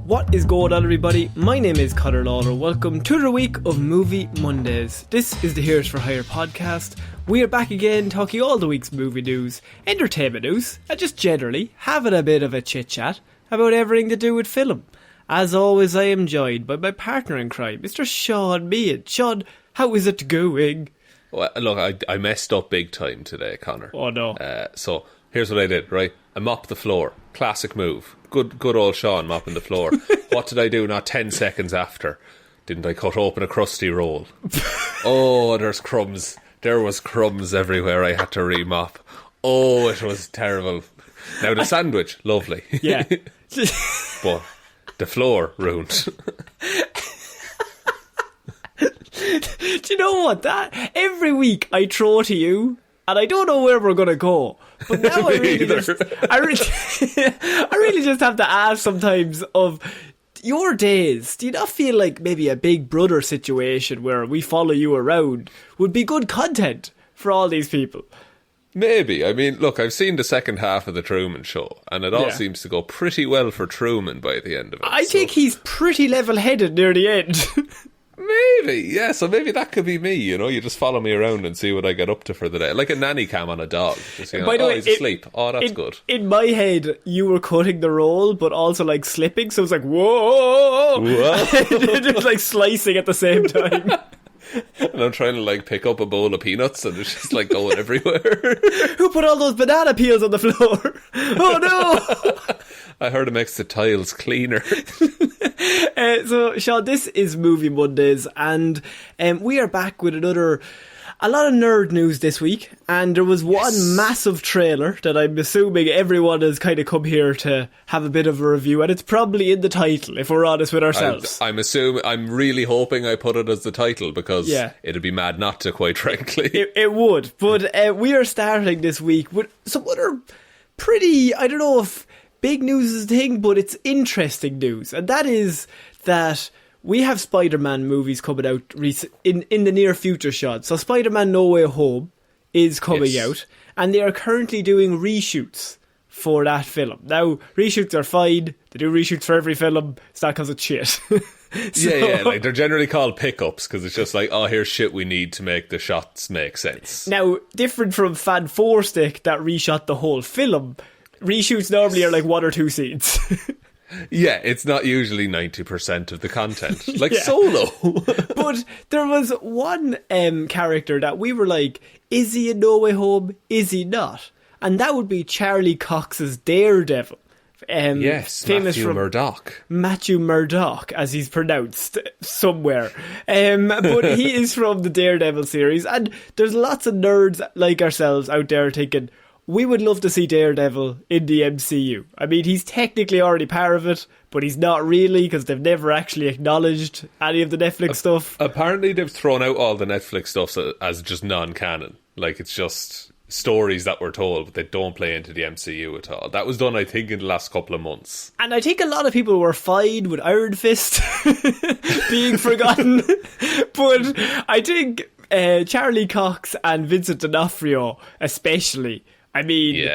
What is going on, everybody? My name is Ciara Lawler. Welcome to the week of Movie Mondays. This is the Heroes for Hire podcast. We are back again talking all the week's movie news, entertainment news, and just generally having a bit of a chit-chat about everything to do with film. As always, I am joined by my partner in crime, Mr. Shaun Meehan. Shaun, how is it going? Well, look, I messed up big time today, Connor. Oh no. So here's what I did, right? I mopped the floor. Classic move. Good old Shaun mopping the floor. What did I do not 10 seconds after? Didn't I cut open a crusty roll? Oh, there's crumbs. There was crumbs everywhere. I had to re-mop. Oh, it was terrible. Now the sandwich, lovely. Yeah. But the floor, ruined. Do you know what? That every week I throw to you, and I don't know where we're going to go. But now I really just have to ask sometimes of your days. Do you not feel like maybe a Big Brother situation where we follow you around would be good content for all these people? Maybe. I mean, look, I've seen the second half of The Truman Show, and it all seems to go pretty well for Truman by the end of it. I think he's pretty level-headed near the end. Maybe, yeah, so maybe that could be me, you know, you just follow me around and see what I get up to for the day. Like a nanny cam on a dog. Just, you know, by the way, he's asleep. Oh, that's good. In my head, you were cutting the roll, but also like slipping, so it was like, whoa! Just like slicing at the same time. And I'm trying to like pick up a bowl of peanuts and it's just like going everywhere. Who put all those banana peels on the floor? Oh no! I heard it makes the tiles cleaner. So, Shaun, this is Movie Mondays, and we are back with a lot of nerd news this week, and there was one massive trailer that I'm assuming everyone has kind of come here to have a bit of a review, and it's probably in the title, if we're honest with ourselves. I'm really hoping I put it as the title, because it'd be mad not to, quite frankly. It would, but we are starting this week with some other pretty, I don't know if big news is a thing, but it's interesting news, and that is that we have Spider-Man movies coming out in the near future, Shaun. So Spider-Man No Way Home is coming out, and they are currently doing reshoots for that film. Now, reshoots are fine. They do reshoots for every film. It's not because it's shit. Like they're generally called pickups because it's just like, oh, here's shit we need to make the shots make sense. Now, different from Fan 4 Stick that reshot the whole film, reshoots normally are like one or two scenes. Yeah, it's not usually 90% of the content. Like Solo. But there was one character that we were like, is he in No Way Home? Is he not? And that would be Charlie Cox's Daredevil. Yes, famous Matthew from Murdock. Matthew Murdock, as he's pronounced somewhere. But he is from the Daredevil series. And there's lots of nerds like ourselves out there thinking, we would love to see Daredevil in the MCU. I mean, he's technically already part of it, but he's not really, because they've never actually acknowledged any of the Netflix stuff. Apparently they've thrown out all the Netflix stuff as just non-canon. Like, it's just stories that were told, but they don't play into the MCU at all. That was done, I think, in the last couple of months. And I think a lot of people were fine with Iron Fist being forgotten. But I think Charlie Cox and Vincent D'Onofrio especially, I mean,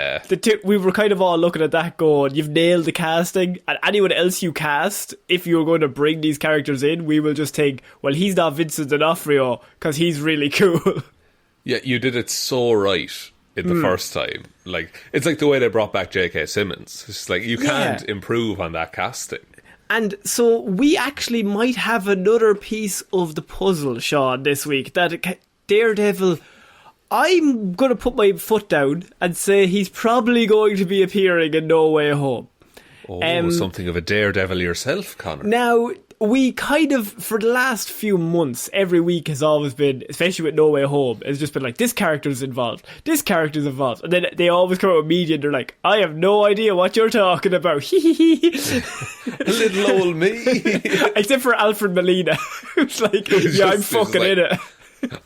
we were kind of all looking at that going, you've nailed the casting, and anyone else you cast, if you're going to bring these characters in, we will just think, well, he's not Vincent D'Onofrio because he's really cool. Yeah, you did it so right in the first time. Like, it's like the way they brought back J.K. Simmons. It's just like, you can't improve on that casting. And so we actually might have another piece of the puzzle, Shaun, this week, that Daredevil, I'm going to put my foot down and say he's probably going to be appearing in No Way Home. Oh, something of a daredevil yourself, Connor. Now, we kind of, for the last few months, every week has always been, especially with No Way Home, it's just been like, this character's involved, this character's involved. And then they always come out with media and they're like, I have no idea what you're talking about. Little old me. Except for Alfred Molina. It's like, I'm fucking in it.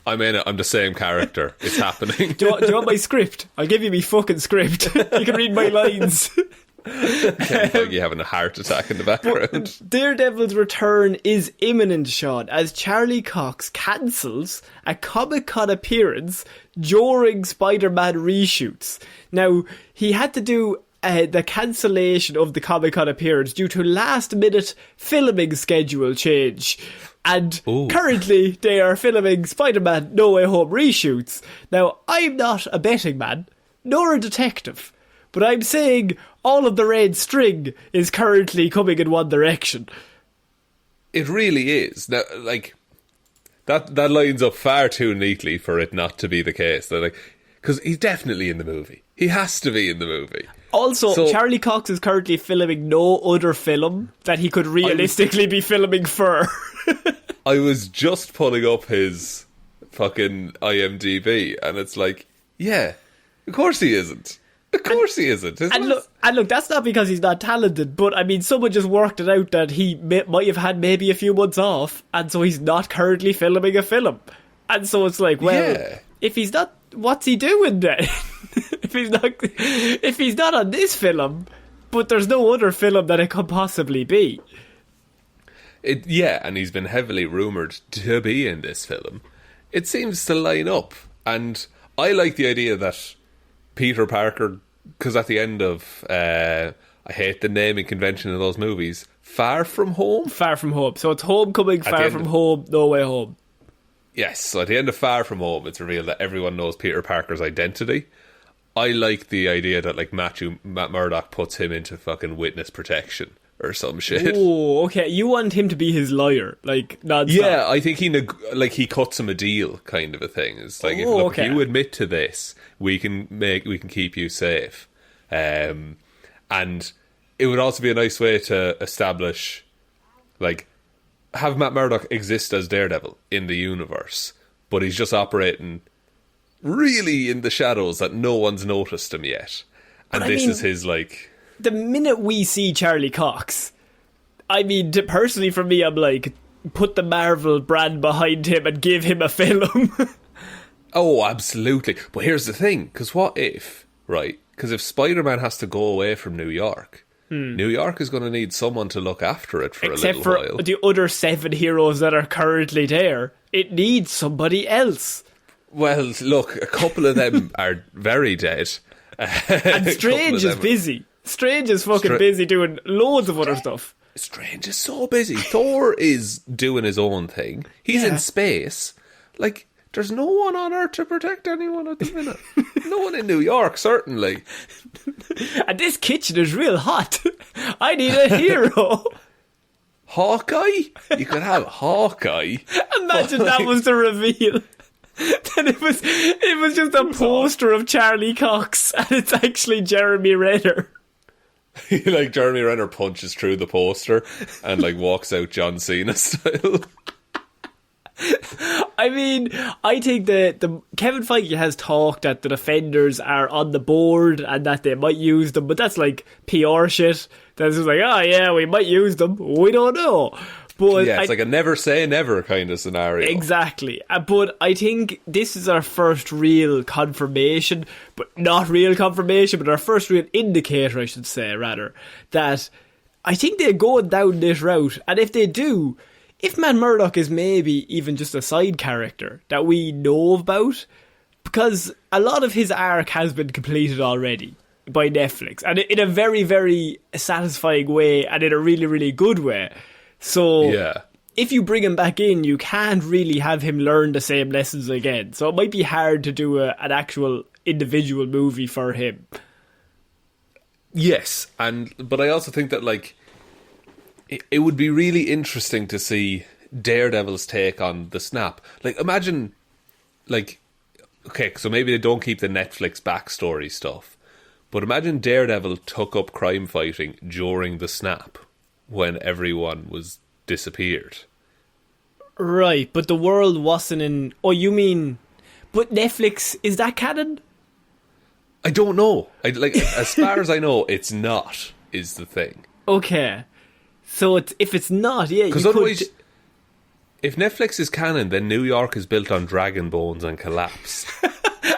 I'm in it. I'm the same character. It's happening. Do you want my script? I'll give you me fucking script. You can read my lines. Like you having a heart attack in the background. Daredevil's return is imminent, Shaun, as Charlie Cox cancels a Comic-Con appearance during Spider-Man reshoots. Now, he had to do the cancellation of the Comic-Con appearance due to last-minute filming schedule change. And currently they are filming Spider-Man No Way Home reshoots. Now, I'm not a betting man, nor a detective, but I'm saying all of the red string is currently coming in one direction. It really is. Now, like, that lines up far too neatly for it not to be the case. That, like, because he's definitely in the movie. He has to be in the movie. Also, Charlie Cox is currently filming no other film that he could realistically be filming for. I was just pulling up his fucking IMDb, and it's like, yeah, of course he isn't. Of course he isn't. And look, that's not because he's not talented, but I mean, someone just worked it out that he might have had maybe a few months off, and so he's not currently filming a film. And so it's like, well, if he's not, what's he doing then? if he's not on this film, but there's no other film that it could possibly be. And he's been heavily rumoured to be in this film. It seems to line up, and I like the idea that Peter Parker, because at the end of, I hate the naming convention of those movies, Far From Home? Far From Home. So it's Homecoming, Far From Home, No Way Home. Yes, so at the end of Far From Home, it's revealed that everyone knows Peter Parker's identity. I like the idea that, like, Matt Murdock puts him into fucking witness protection or some shit. Oh, okay. You want him to be his lawyer, like, non-stop. Yeah, I think he cuts him a deal, kind of a thing. It's like, if you admit to this, we can keep you safe. And it would also be a nice way to establish, like, have Matt Murdock exist as Daredevil in the universe, but he's just operating really in the shadows that no one's noticed him yet. And this is his, like... The minute we see Charlie Cox, I mean, personally for me, I'm like, put the Marvel brand behind him and give him a film. Oh, absolutely. But here's the thing, because what if, right? Because if Spider-Man has to go away from New York, New York is going to need someone to look after it for a little while. Except for the other 7 heroes that are currently there. It needs somebody else. Well, look, a couple of them are very dead. And Strange is busy. Strange is fucking busy doing loads of other stuff. Strange is so busy. Thor is doing his own thing. He's in space. Like, there's no one on Earth to protect anyone at the minute. No one in New York, certainly. And this kitchen is real hot. I need a hero. Hawkeye? You could have Hawkeye. Imagine that was the reveal. Then it was just a poster of Charlie Cox, and it's actually Jeremy Renner. Like, Jeremy Renner punches through the poster and, like, walks out John Cena style. I mean, I think the Kevin Feige has talked that the Defenders are on the board and that they might use them, but that's like PR shit. That's just like, oh yeah, we might use them. We don't know. But yeah, it's like a never say never kind of scenario. Exactly. But I think this is our first real confirmation, but not real confirmation, but our first real indicator, I should say, rather, that I think they're going down this route. And if they do, if Matt Murdock is maybe even just a side character that we know about, because a lot of his arc has been completed already by Netflix, and in a very, very satisfying way, and in a really, really good way. So if you bring him back in, you can't really have him learn the same lessons again. So it might be hard to do an actual individual movie for him. Yes, but I also think that, like, it would be really interesting to see Daredevil's take on the snap. Like, imagine, like, okay, so maybe they don't keep the Netflix backstory stuff, but imagine Daredevil took up crime fighting during the snap when everyone was disappeared. Right, but the world wasn't in... Oh, you mean... But Netflix, is that canon? I don't know. As far as I know, it's not, is the thing. Okay. So if it's not, yeah, because otherwise, if Netflix is canon, then New York is built on dragon bones and collapsed.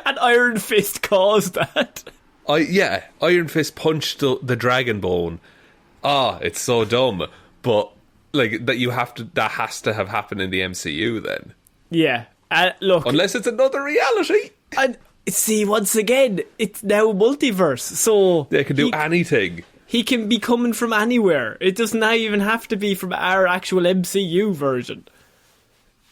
And Iron Fist caused that. Iron Fist punched the dragon bone. It's so dumb. But, like, that has to have happened in the MCU then. Yeah. Look, unless it's another reality. And See, once again, it's now multiverse, so They can do anything. he can be coming from anywhere. It does not even have to be from our actual MCU version.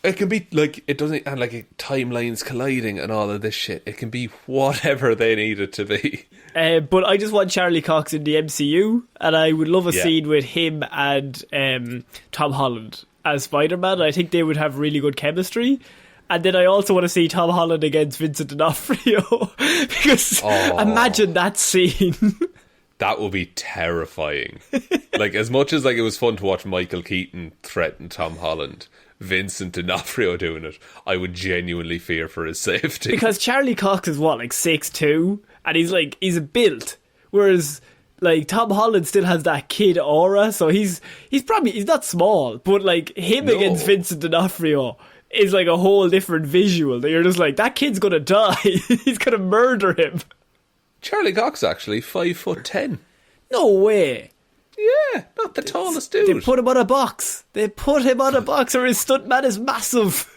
It can be like, it doesn't, and like timelines colliding and all of this shit. It can be whatever they need it to be. But I just want Charlie Cox in the MCU, and I would love a scene with him and Tom Holland as Spider-Man. I think they would have really good chemistry. And then I also want to see Tom Holland against Vincent D'Onofrio, because imagine that scene. That would be terrifying. Like, as much as like it was fun to watch Michael Keaton threaten Tom Holland, Vincent D'Onofrio doing it, I would genuinely fear for his safety. Because Charlie Cox is what, like 6'2", and he's built, whereas like Tom Holland still has that kid aura, so he's not small, but like him against Vincent D'Onofrio is like a whole different visual that you're just like, that kid's gonna die. He's gonna murder him. Charlie Cox actually 5'10". No way. Yeah, not the tallest dude. They put him on a box. Or his stuntman is massive.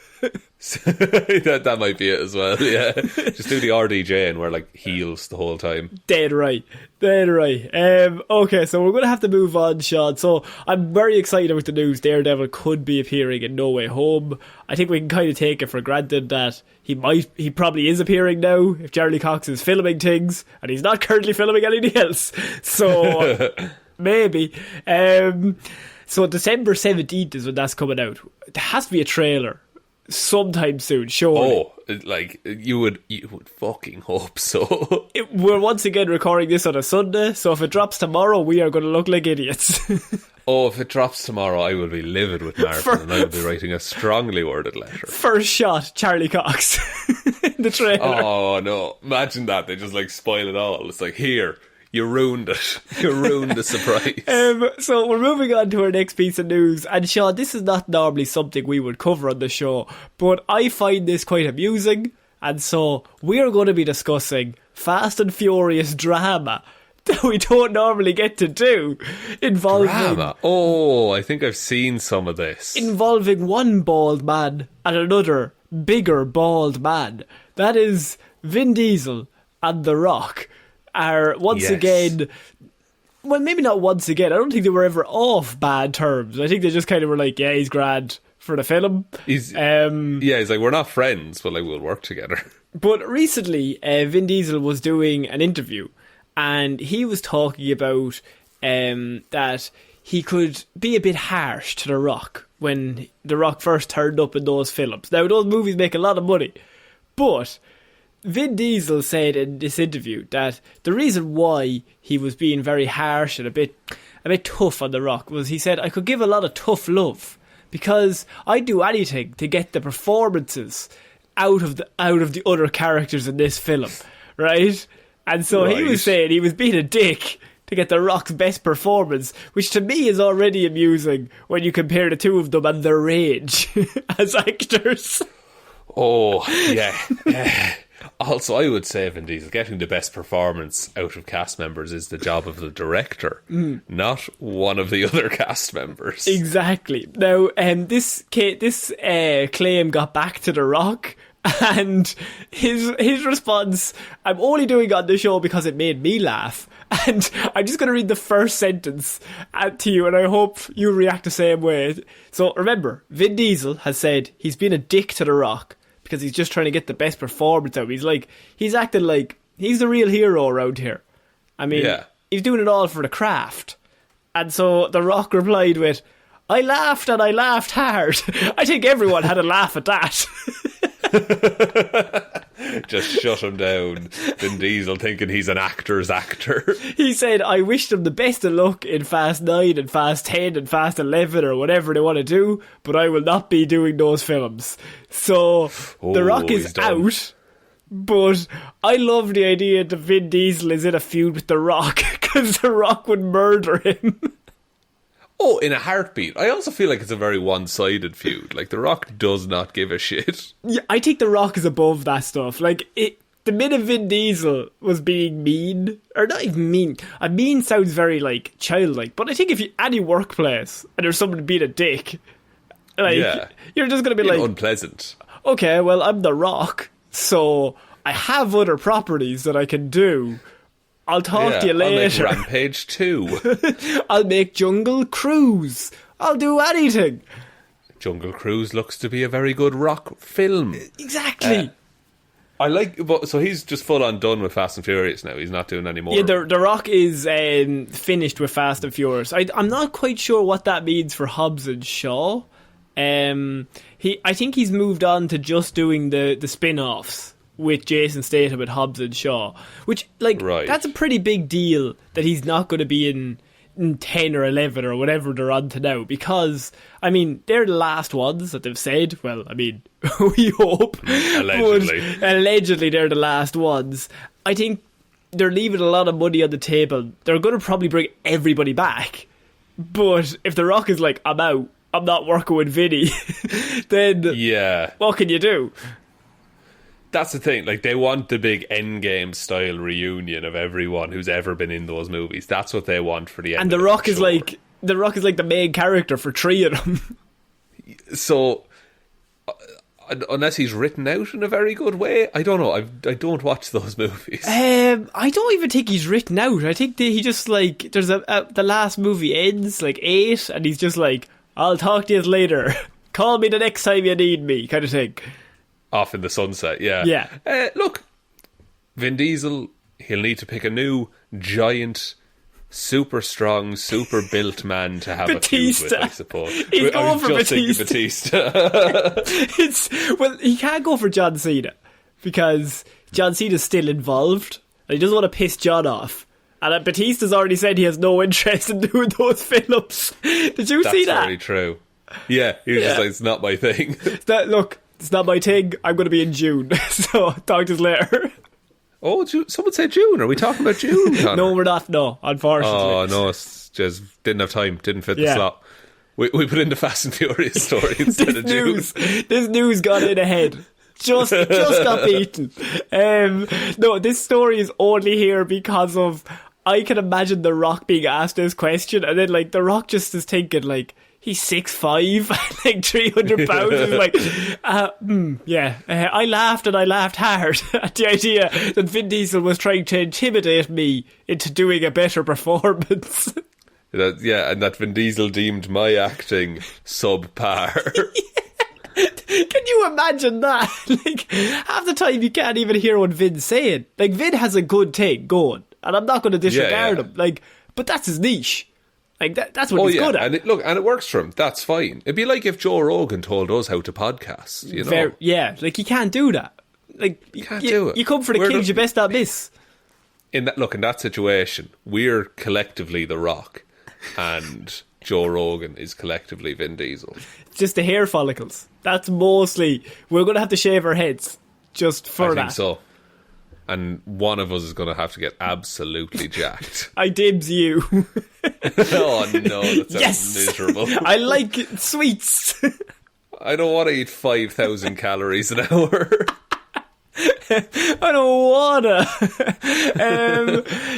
that might be it as well, yeah. Just do the RDJ and wear like heels the whole time. Dead right. Okay, so we're going to have to move on, Shaun. So I'm very excited about the news. Daredevil could be appearing in No Way Home. I think we can kind of take it for granted that he probably is appearing now if Charlie Cox is filming things, and he's not currently filming anything else. So maybe. So December 17th is when that's coming out. There has to be a trailer sometime soon, surely. Like you would fucking hope so. We're once again recording this on a Sunday, so if it drops tomorrow, we are going to look like idiots. If it drops tomorrow, I will be livid with Martin, and I will be writing a strongly worded letter. First shot, Charlie Cox in the trailer. Oh no, imagine that. They just like spoil it all. It's like, here, you ruined it. You ruined the surprise. So we're moving on to our next piece of news. And Shaun, this is not normally something we would cover on the show, but I find this quite amusing. And so we are going to be discussing Fast and Furious drama that we don't normally get to do. Drama? Oh, I think I've seen some of this. Involving one bald man and another bigger bald man. That is Vin Diesel and The Rock. Are once again, well, maybe not once again, I don't think they were ever off bad terms. I think they just kind of were like, yeah, he's grand for the film. He's like, we're not friends, but like, we'll work together. But recently, Vin Diesel was doing an interview, and he was talking about that he could be a bit harsh to The Rock when The Rock first turned up in those films. Now, those movies make a lot of money, but Vin Diesel said in this interview that the reason why he was being very harsh and a bit tough on The Rock was, he said, I could give a lot of tough love because I'd do anything to get the performances out of the other characters in this film, right? And so he was saying he was being a dick to get The Rock's best performance, which to me is already amusing when you compare the two of them and their age as actors. Oh, yeah. Also, I would say, Vin Diesel, getting the best performance out of cast members is the job of the director, not one of the other cast members. Exactly. Now, this claim got back to The Rock, and his response, I'm only doing it on the show because it made me laugh. And I'm just going to read the first sentence to you, and I hope you react the same way. So remember, Vin Diesel has said he's been a dick to The Rock because he's just trying to get the best performance out of him. He's acting like he's the real hero around here. I mean, he's doing it all for the craft. And so The Rock replied with, I laughed and I laughed hard. I think everyone had a laugh at that. Just shut him down. Vin Diesel thinking he's an actor's actor. He said, I wish them the best of luck in Fast 9 and Fast 10 and Fast 11 or whatever they want to do, but I will not be doing those films. So The Rock is out, but I love the idea that Vin Diesel is in a feud with The Rock because The Rock would murder him. Oh, in a heartbeat. I also feel like it's a very one-sided feud. Like, The Rock does not give a shit. Yeah, I think The Rock is above that stuff. Like, the minute Vin Diesel was being mean, or not even mean, mean sounds very, like, childlike, but I think if you any workplace and there's someone being a dick, like, you're just going to be like, unpleasant. Okay, well, I'm The Rock, so I have other properties that I can do. I'll talk to you later. I'll make Rampage 2. I'll make Jungle Cruise. I'll do anything. Jungle Cruise looks to be a very good rock film. Exactly. I like, so he's just full on done with Fast and Furious now. He's not doing any more. Yeah, the Rock is finished with Fast and Furious. I'm not quite sure what that means for Hobbs and Shaw. I think he's moved on to just doing the spin-offs with Jason Statham and Hobbs and Shaw, which that's a pretty big deal that he's not going to be in 10 or 11 or whatever they're on to now, because I mean they're the last ones that they've said. Well, I mean we hope allegedly they're the last ones. I think they're leaving a lot of money on the table. They're going to probably bring everybody back, but if The Rock is like, I'm out, I'm not working with Vinny, then what can you do? That's the thing, like, they want the big Endgame style reunion of everyone who's ever been in those movies. That's what they want for the end. And The Rock is like the main character for 3 of them. So unless he's written out in a very good way, I don't know. I don't watch those movies. I don't even think he's written out. I think he just like, there's the last movie ends like 8 and he's just like, I'll talk to you later. Call me the next time you need me, kind of thing. Off in the sunset, yeah. Yeah. Look, Vin Diesel, he'll need to pick a new, giant, super strong, super built man to have Batista. a feud with, I suppose. He's going for Batista. Well, he can't go for John Cena, because John Cena's still involved, and he doesn't want to piss John off. And Batista's already said he has no interest in doing those films. Did you see that? That's very true. Yeah, he was just like, it's not my thing. Look, it's not my thing. I'm going to be in June. So, talk to us later. Oh, someone said June. Are we talking about June, Connor? No, we're not. No, unfortunately. Oh, no, it's just didn't have time. Didn't fit the slot. We put in the Fast and Furious story instead of June. This news got in ahead. Just got beaten. No, this story is only here because of, I can imagine The Rock being asked this question, and then like The Rock just is thinking like, he's 6'5", like 300 pounds. He's like, I laughed and I laughed hard at the idea that Vin Diesel was trying to intimidate me into doing a better performance. And that Vin Diesel deemed my acting subpar. Can you imagine that? Like, half the time you can't even hear what Vin's saying. Like, Vin has a good thing going, and I'm not going to disregard him. Like, but that's his niche. Like that's what he's good at. And it works for him. That's fine. It'd be like if Joe Rogan told us how to podcast, you know? Like he can't do that. Like you can't do it. You come for the kings, you best not miss. In that situation, we're collectively The Rock, and Joe Rogan is collectively Vin Diesel. It's just the hair follicles. That's mostly, we're going to have to shave our heads just for that. I think so. And one of us is going to have to get absolutely jacked. I dibs you. Oh no, that sounds miserable. I like sweets. I don't want to eat 5,000 calories an hour. I don't wanna.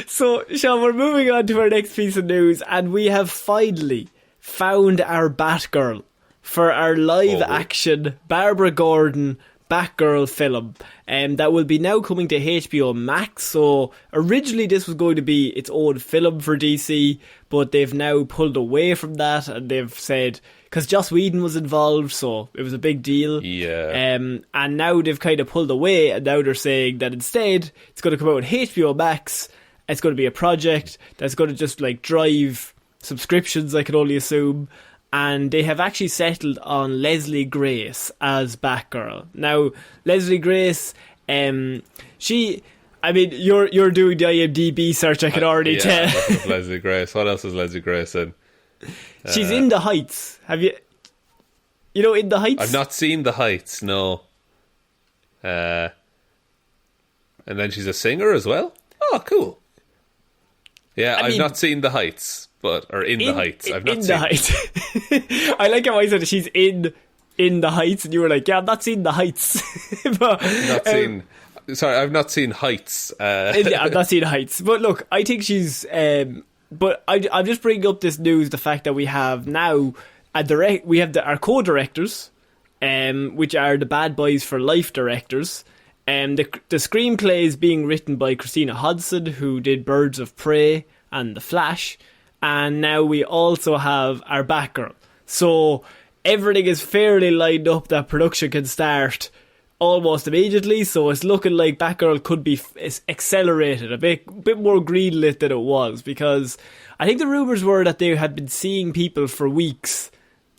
So, Shaun, we're moving on to our next piece of news, and we have finally found our Batgirl for our live-action Barbara Gordon Batgirl film, that will be now coming to HBO Max. So originally this was going to be its own film for DC, but they've now pulled away from that, and they've said, because Joss Whedon was involved, so it was a big deal. And now they've kind of pulled away, and now they're saying that instead it's going to come out on HBO Max. It's going to be a project that's going to just like drive subscriptions, I can only assume. And they have actually settled on Leslie Grace as Batgirl. Now, Leslie Grace, you're doing the IMDb search, I can already tell. Leslie Grace. What else is Leslie Grace in? She's in The Heights. Have you? You know, In The Heights? I've not seen The Heights, no. And then she's a singer as well? Oh, cool. Yeah, I've not seen The Heights. In The Heights. I've not seen The Heights. I like how I said she's in The Heights, and you were like, yeah, I've not seen The Heights. But, I've not seen Heights. I've not seen Heights. But look, I think she's... but I'm just bringing up this news, the fact that we have now our co-directors, which are the Bad Boys for Life directors. The screenplay is being written by Christina Hodson, who did Birds of Prey and The Flash, and now we also have our Batgirl. So everything is fairly lined up that production can start almost immediately, so it's looking like Batgirl could be accelerated, a bit more greenlit than it was, because I think the rumours were that they had been seeing people for weeks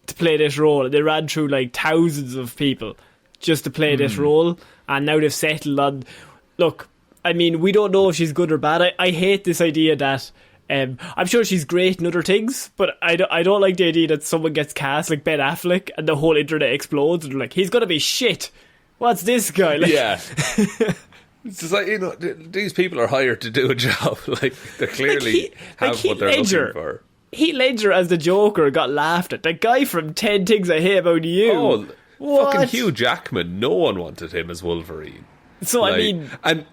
to play this role. They ran through like thousands of people just to play this role, and now they've settled on... Look, I mean, we don't know if she's good or bad. I hate this idea that... I'm sure she's great in other things, but I don't like the idea that someone gets cast like Ben Affleck and the whole internet explodes and they're like, he's gonna be shit. What's this guy? Like, yeah. It's just like, these people are hired to do a job. Like, they clearly have what they're looking for. Heath Ledger as the Joker got laughed at. The guy from 10 Things I Hate About You. Oh, what? Fucking Hugh Jackman. No one wanted him as Wolverine. So, like, I mean... And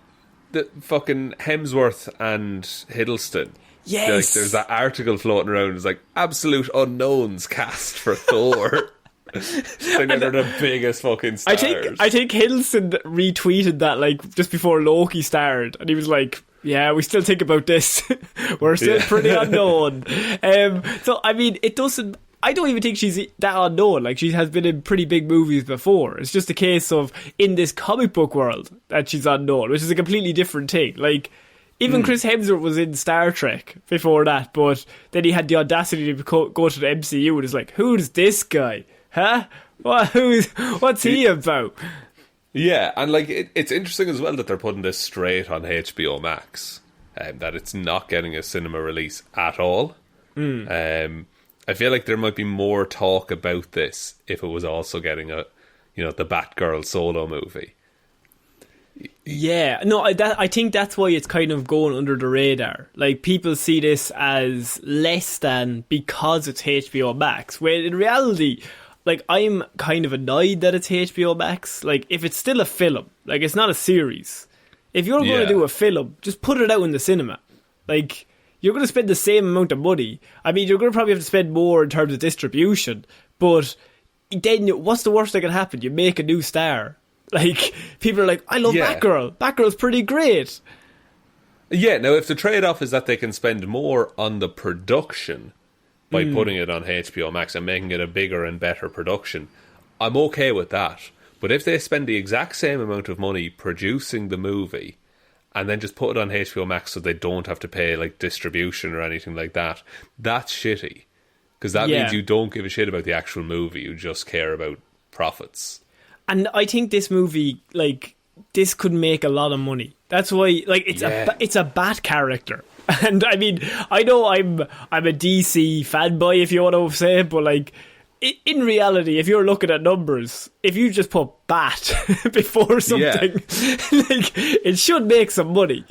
the fucking Hemsworth and Hiddleston. Yes. Like, there's that article floating around. It's like, absolute unknowns cast for Thor. Like, they're the biggest fucking stars. I think Hiddleston retweeted that like just before Loki started, and he was like, yeah, we still think about this. We're still pretty unknown. So I mean, it doesn't... I don't even think she's that unknown. Like, she has been in pretty big movies before. It's just a case of in this comic book world that she's unknown, which is a completely different thing. Like, even Chris Hemsworth was in Star Trek before that, but then he had the audacity to go to the MCU and it's like, who's this guy? Huh? What's he about? Yeah, and like it's interesting as well that they're putting this straight on HBO Max, that it's not getting a cinema release at all. I feel like there might be more talk about this if it was also getting the Batgirl solo movie. Yeah, no, I think that's why it's kind of going under the radar. Like, people see this as less than because it's HBO Max, where in reality, like, I'm kind of annoyed that it's HBO Max. Like, if it's still a film, like, it's not a series. If you're going to do a film, just put it out in the cinema. Like, you're going to spend the same amount of money. I mean, you're going to probably have to spend more in terms of distribution, but then what's the worst that can happen? You make a new star. Like, people are like, I love Batgirl. Batgirl's pretty great. Yeah, now if the trade-off is that they can spend more on the production by putting it on HBO Max and making it a bigger and better production, I'm okay with that. But if they spend the exact same amount of money producing the movie and then just put it on HBO Max so they don't have to pay like distribution or anything like that, that's shitty. Because that means you don't give a shit about the actual movie, you just care about profits. And I think this movie, like, this could make a lot of money. That's why, like, it's a Bat character. And I mean, I know I'm a DC fanboy, if you want to say it, but like, in reality, if you're looking at numbers, if you just put Bat before something, like, it should make some money.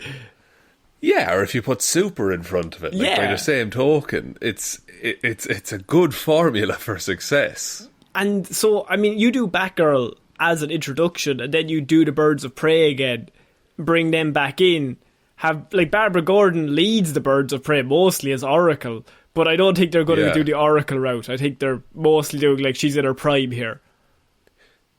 Yeah, or if you put Super in front of it, like, by the same token, it's a good formula for success. And so, I mean, you do Batgirl as an introduction, and then you do the Birds of Prey again, bring them back in. Have, like, Barbara Gordon leads the Birds of Prey mostly as Oracle, but I don't think they're going to do the Oracle route. I think they're mostly doing, like, she's in her prime here.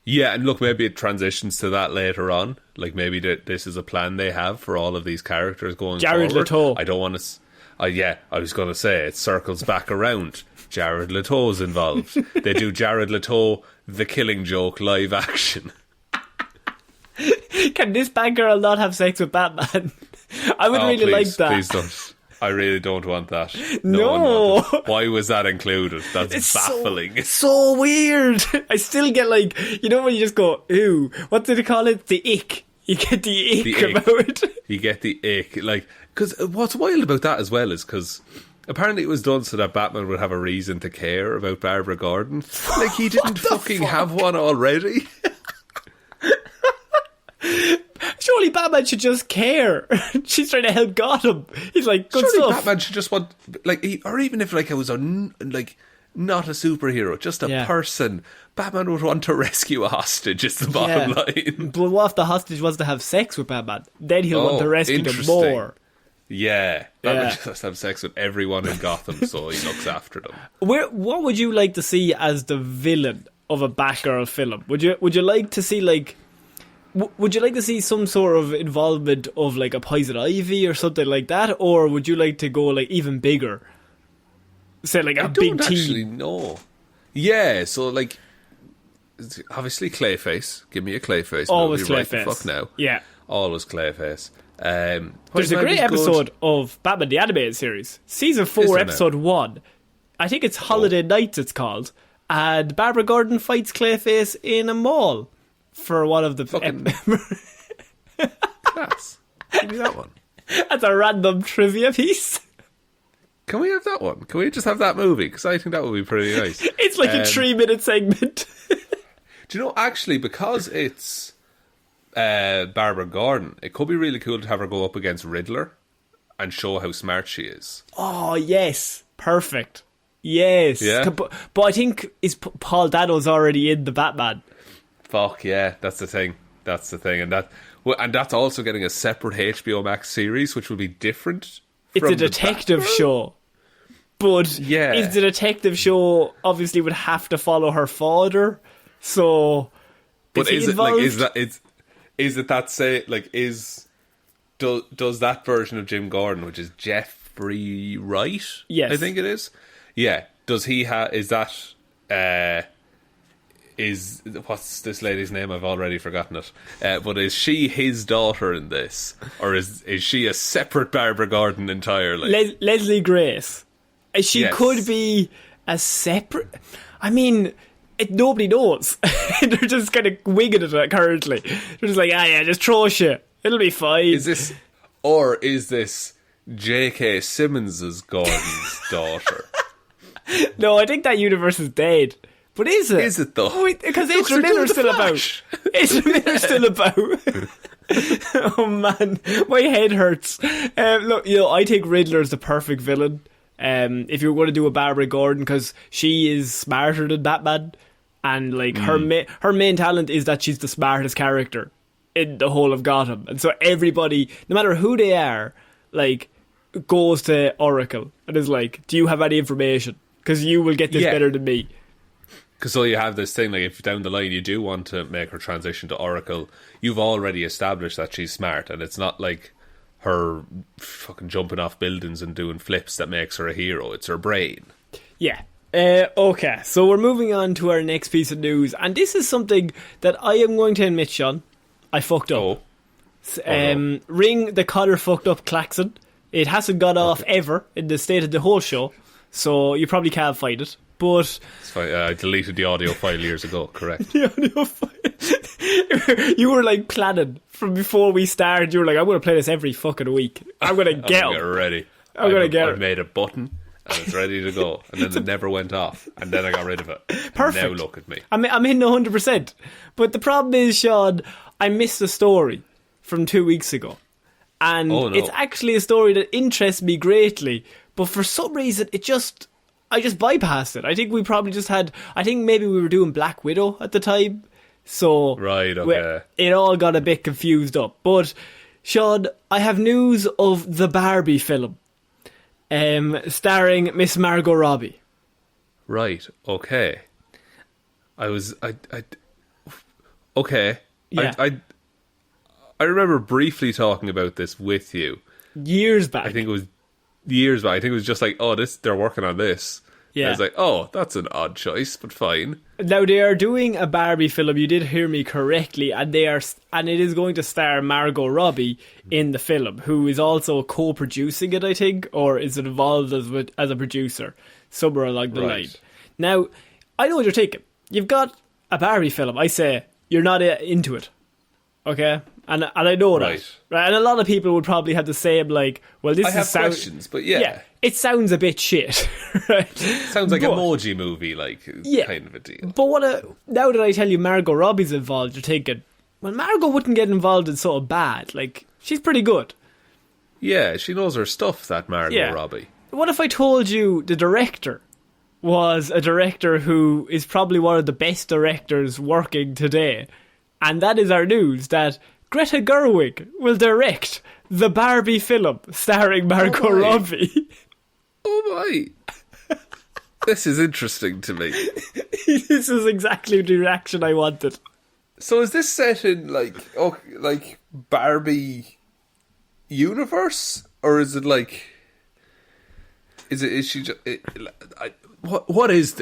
Yeah, and look, maybe it transitions to that later on. Like, maybe this is a plan they have for all of these characters going Jared forward. Leto. I don't want to... I was going to say, it circles back around. Jared Leto's involved. They do Jared Leto, The Killing Joke, live action. Can this Batgirl not have sex with Batman? I would really like that. Please don't. I really don't want that. No. Why was that included? That's baffling. It's so weird. I still get, like, you know when you just go, ooh, what do they call it? The ick. You get the ick about it. You get the ick. Like, because what's wild about that as well is because apparently it was done so that Batman would have a reason to care about Barbara Gordon. Like, he didn't fucking have one already. Surely Batman should just care. She's trying to help Gotham. He's like, good Surely stuff. Batman should just want, like, or even if like it was like not a superhero, just a person, Batman would want to rescue a hostage. Is the bottom line. But what if the hostage wants to have sex with Batman? Then he'll want to rescue them more. Yeah, Batman just has to have sex with everyone in Gotham, so he looks after them. What would you like to see as the villain of a Batgirl film? Would you like to see, like, would you like to see some sort of involvement of like a Poison Ivy or something like that, or would you like to go like even bigger? Say like a big team. I don't actually know. Yeah, so like obviously Clayface. Give me a Clayface. Always movie, Clayface. right the fuck now. Yeah. Always Clayface. There's a great episode of Batman the Animated Series, season 4, episode 1. I think it's Holiday Nights. It's called, and Barbara Gordon fights Clayface in a mall for one of the. Class. Give me that one. That's a random trivia piece. Can we have that one? Can we just have that movie? Because I think that would be pretty nice. It's like a 3-minute segment. Do you know, actually, because it's Barbara Gordon, it could be really cool to have her go up against Riddler and show how smart she is. Oh, yes. Perfect. Yes. Yeah. But I think Paul Dano's already in the Batman. Fuck yeah, that's the thing. That's the thing. And that's also getting a separate HBO Max series, which will be different. It's a detective show. But yeah. If the detective show obviously would have to follow her father, so but is it like is it that say like does that version of Jim Gordon, which is Jeffrey Wright? Yes. I think it is. Yeah. Does he have is that is what's this lady's name? I've already forgotten it. But is she his daughter in this, or is she a separate Barbara Gordon entirely? Leslie Grace. She Yes. could be a separate. I mean, nobody knows. They're just kind of winging it currently. They're just like, yeah, just throw shit. It'll be fine. Is this J.K. Simmons's Gordon's daughter? No, I think that universe is dead. But is it? Is it though? Because Ezra Miller's still about. Ezra Miller's still about. Oh man, my head hurts. Look, I think Riddler's the perfect villain. If you're going to do a Barbara Gordon, because she is smarter than Batman, and like her main talent is that she's the smartest character in the whole of Gotham, and so everybody, no matter who they are, like goes to Oracle and is like, "Do you have any information? Because you will get this better than me." Because so you have this thing, like if down the line you do want to make her transition to Oracle, you've already established that she's smart, and it's not like her fucking jumping off buildings and doing flips that makes her a hero. It's her brain. Yeah. Okay, so we're moving on to our next piece of news, and this is something that I am going to admit, Shaun, I fucked up. No. Ring the Cotter fucked up klaxon. It hasn't gone off ever in the state of the whole show, so you probably can't find it. But it's fine. I deleted the audio file years ago, correct. The audio file. You were like planning from before we started. You were like, I'm going to play this every fucking week. I'm going to get ready. I'm going to get it. I made a button and it's ready to go. And then it never went off. And then I got rid of it. Perfect. And now look at me. I'm in 100%. But the problem is, Shaun, I missed a story from 2 weeks ago. And it's actually a story that interests me greatly. But for some reason, I just bypassed it. I think we probably just I think maybe we were doing Black Widow at the time. So right, okay. It all got a bit confused up. But, Shaun, I have news of the Barbie film. Starring Miss Margot Robbie. Right, okay. Okay. Yeah. I remember briefly talking about this with you. Years back. I think it was years back. I think it was just like, they're working on this. Yeah. I was like, that's an odd choice, but fine. Now they are doing a Barbie film. You did hear me correctly, and it is going to star Margot Robbie in the film, who is also co-producing it, I think, or is involved as a producer somewhere along the line. Now, I know what you're thinking. You've got a Barbie film. I say you're not into it, okay? And I know that, right? And a lot of people would probably have the same, like, well, this I have questions, but yeah, it sounds a bit shit, right? Sounds like Emoji Movie, like kind of a deal. But now that I tell you Margot Robbie's involved, you're thinking, well, Margot wouldn't get involved in something bad. Like, she's pretty good. Yeah, she knows her stuff, that Margot Robbie. What if I told you the director was a director who is probably one of the best directors working today? And that is our news, that Greta Gerwig will direct the Barbie film starring Margot Robbie. Oh my. This is interesting to me. This is exactly the reaction I wanted. So is this set in like Barbie universe, or is it like? Is she? What is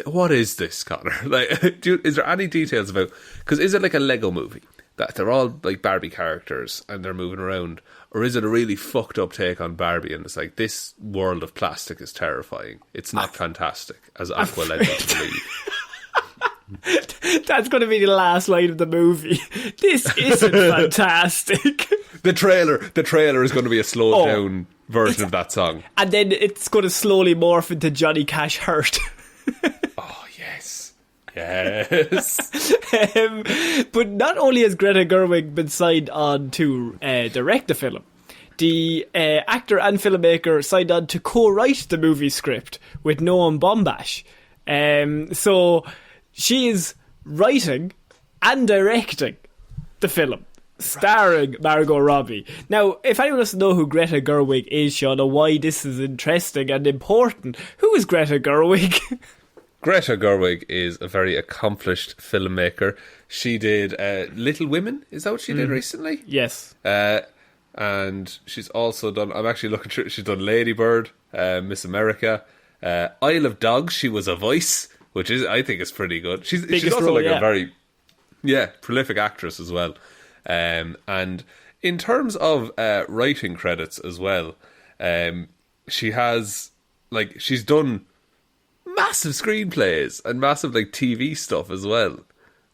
this, Connor? Like, is there any details about? Because is it like a Lego movie that they're all like Barbie characters and they're moving around, or is it a really fucked up take on Barbie and it's like this world of plastic is terrifying? It's not fantastic, as Aqua led us to believe. That's going to be the last line of the movie. This isn't fantastic. The trailer is going to be a slowed down version of that song. And then it's going to slowly morph into Johnny Cash Hurt. Oh, yes. Yes. But not only has Greta Gerwig been signed on to direct the film, the actor and filmmaker signed on to co-write the movie script with Noam Baumbach. So she is writing and directing the film, starring Margot Robbie. Now, if anyone doesn't know who Greta Gerwig is, Shaun, or why this is interesting and important, who is Greta Gerwig? Greta Gerwig is a very accomplished filmmaker. She did Little Women. Is that what she did recently? Yes. And she's also done, I'm actually looking through, she's done Lady Bird, Miss America, Isle of Dogs. She was a voice, which is, I think, is pretty good. She's also role, like a very prolific actress as well. And in terms of writing credits as well, she has she's done massive screenplays and massive like TV stuff as well.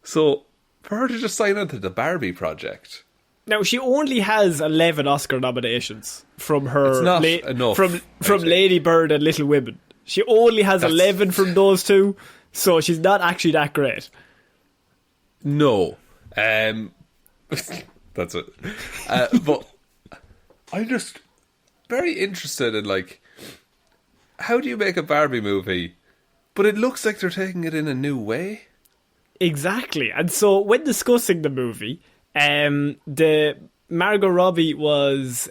So for her to just sign on to the Barbie project. Now, she only has 11 Oscar nominations from her it's not enough, from Lady Bird and Little Women. She only has 11 from those two, so she's not actually that great. No. That's it. But I'm just very interested in, like, how do you make a Barbie movie, but it looks like they're taking it in a new way? Exactly. And so when discussing the movie, the Margot Robbie was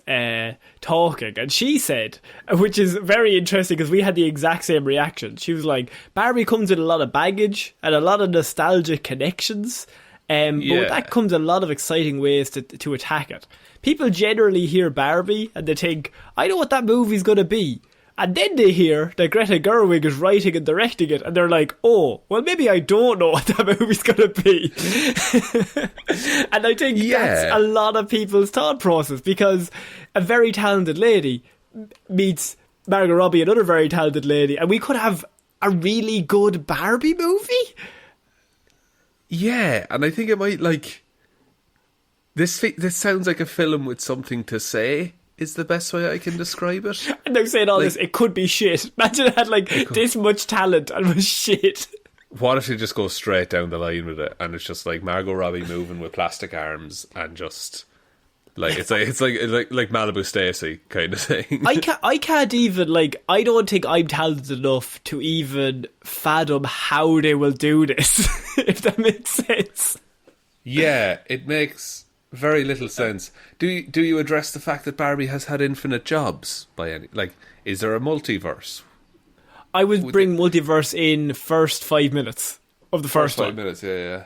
talking, and she said, which is very interesting because we had the exact same reaction. She was like, Barbie comes with a lot of baggage and a lot of nostalgic connections, but with that comes a lot of exciting ways to attack it. People generally hear Barbie and they think, I know what that movie's going to be. And then they hear that Greta Gerwig is writing and directing it, and they're like, oh, well, maybe I don't know what that movie's going to be. And I think that's a lot of people's thought process, because a very talented lady meets Margot Robbie, another very talented lady, and we could have a really good Barbie movie. Yeah, and I think it might, like, this sounds like a film with something to say. Is the best way I can describe it. And they're saying all this, it could be shit. Imagine it had this much talent and was shit. What if you just go straight down the line with it and it's just like Margot Robbie moving with plastic arms and just like it's like Malibu Stacy kind of thing. I can't even I don't think I'm talented enough to even fathom how they will do this. If that makes sense. Yeah, it makes very little sense. Do you address the fact that Barbie has had infinite jobs by any? Is there a multiverse? I would bring multiverse in first 5 minutes of the first 5 minutes. Yeah.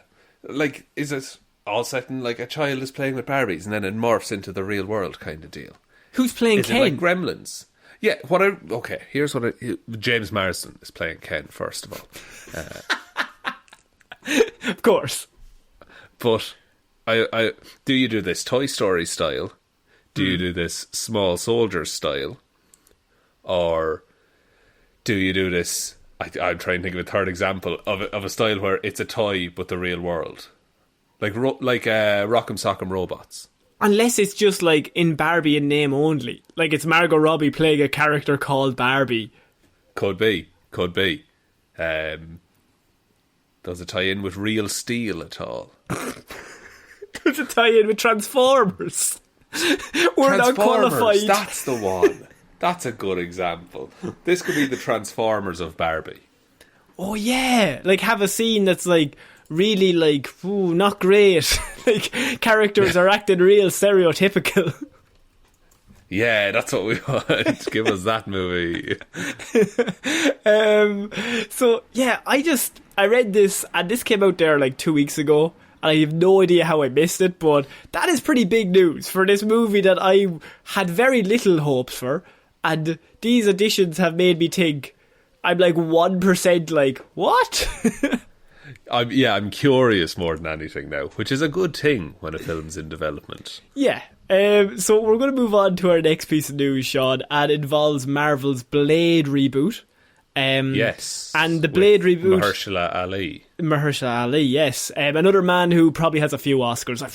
Is it all set in a child is playing with Barbies and then it morphs into the real world kind of deal? Who's playing Ken? It like Gremlins? Yeah. Here's what James Marsden is playing Ken. First of all, of course, but. Do you do this Toy Story style? Do you do this Small Soldiers style? Or do you do this... I'm trying to think of a third example of a style where it's a toy but the real world. Like Rock'em Sock'em Robots. Unless it's just in Barbie in name only. It's Margot Robbie playing a character called Barbie. Could be. Does it tie in with Real Steel at all? Does it tie in with Transformers? We're not qualified. That's the one. That's a good example. This could be the Transformers of Barbie. Oh yeah, have a scene that's really not great. Characters are acting real stereotypical. Yeah, that's what we want. Give us that movie. So yeah, I read this, and this came out there 2 weeks ago. and I have no idea how I missed it, but that is pretty big news for this movie that I had very little hopes for, and these additions have made me think I'm like 1% like, what? I'm curious more than anything now, which is a good thing when a film's in development. Yeah. So we're going to move on to our next piece of news, Shaun, and it involves Marvel's Blade reboot. Yes. And the Blade reboot... Mahershala Ali, yes. Another man who probably has a few Oscars. Like,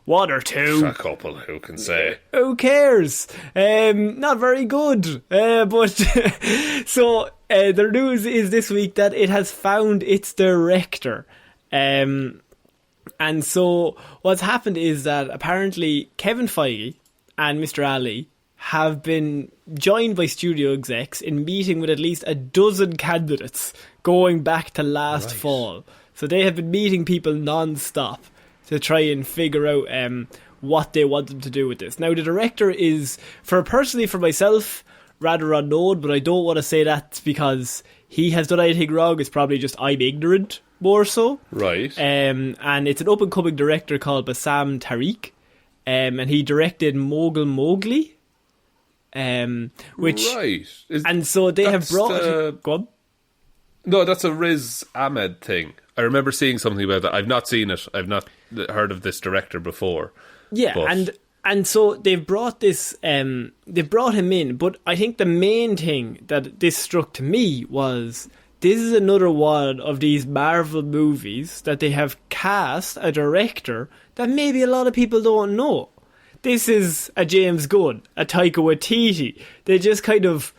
one or two. A couple, who can say? Who cares? Not very good. But so the news is this week that it has found its director. And so what's happened is that apparently Kevin Feige and Mr. Ali have been joined by studio execs in meeting with at least a dozen candidates going back to last fall. So they have been meeting people non-stop to try and figure out what they want them to do with this. Now, the director is, for myself, rather unknown, but I don't want to say that because he has done anything wrong. It's probably just I'm ignorant, more so. Right. And it's an up-and-coming director called Bassam Tariq, and he directed Mogul Mowgli. Which right. And so they have brought... Go on. No, that's a Riz Ahmed thing. I remember seeing something about that. I've not seen it. I've not heard of this director before. Yeah, but... and so they've brought this... they've brought him in, but I think the main thing that this struck to me was... This is another one of these Marvel movies that they have cast a director that maybe a lot of people don't know. This is a James Gunn, a Taika Waititi. They just kind of...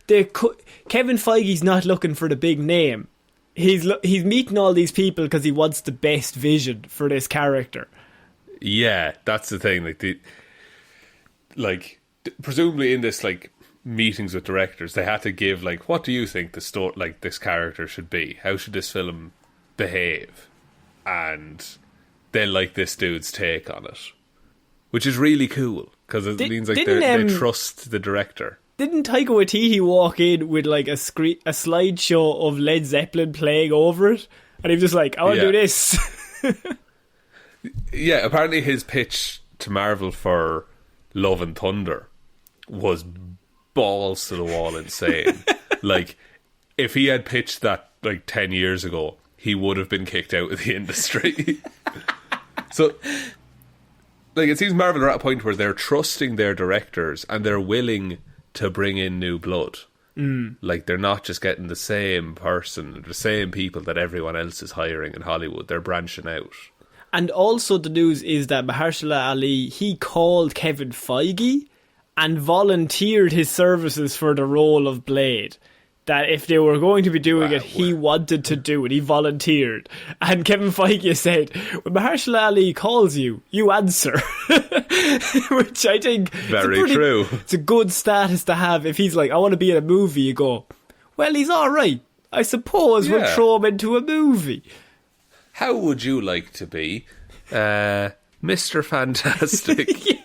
Kevin Feige's not looking for the big name. He's meeting all these people because he wants the best vision for this character. Yeah, that's the thing. Presumably in this meetings with directors, they had to give what do you think the story this character should be? How should this film behave? And they like this dude's take on it, which is really cool because it means they trust the director. Didn't Taika Waititi walk in with a slideshow of Led Zeppelin playing over it, and he was just like, "I want to do this." Yeah, apparently his pitch to Marvel for Love and Thunder was balls to the wall insane. If he had pitched that 10 years ago, he would have been kicked out of the industry. So it seems Marvel are at a point where they're trusting their directors and they're willing to bring in new blood. They're not just getting the same person, the same people that everyone else is hiring in Hollywood. They're branching out. And also the news is that Mahershala Ali, he called Kevin Feige and volunteered his services for the role of Blade. That if they were going to be doing it, he wanted to do it. He volunteered. And Kevin Feige said, when Mahershala Ali calls you, you answer. Which I think... Very true. It's a good status to have. If he's like, I want to be in a movie, you go, well, he's alright. I suppose we'll throw him into a movie. How would you like to be Mr. Fantastic? Yeah.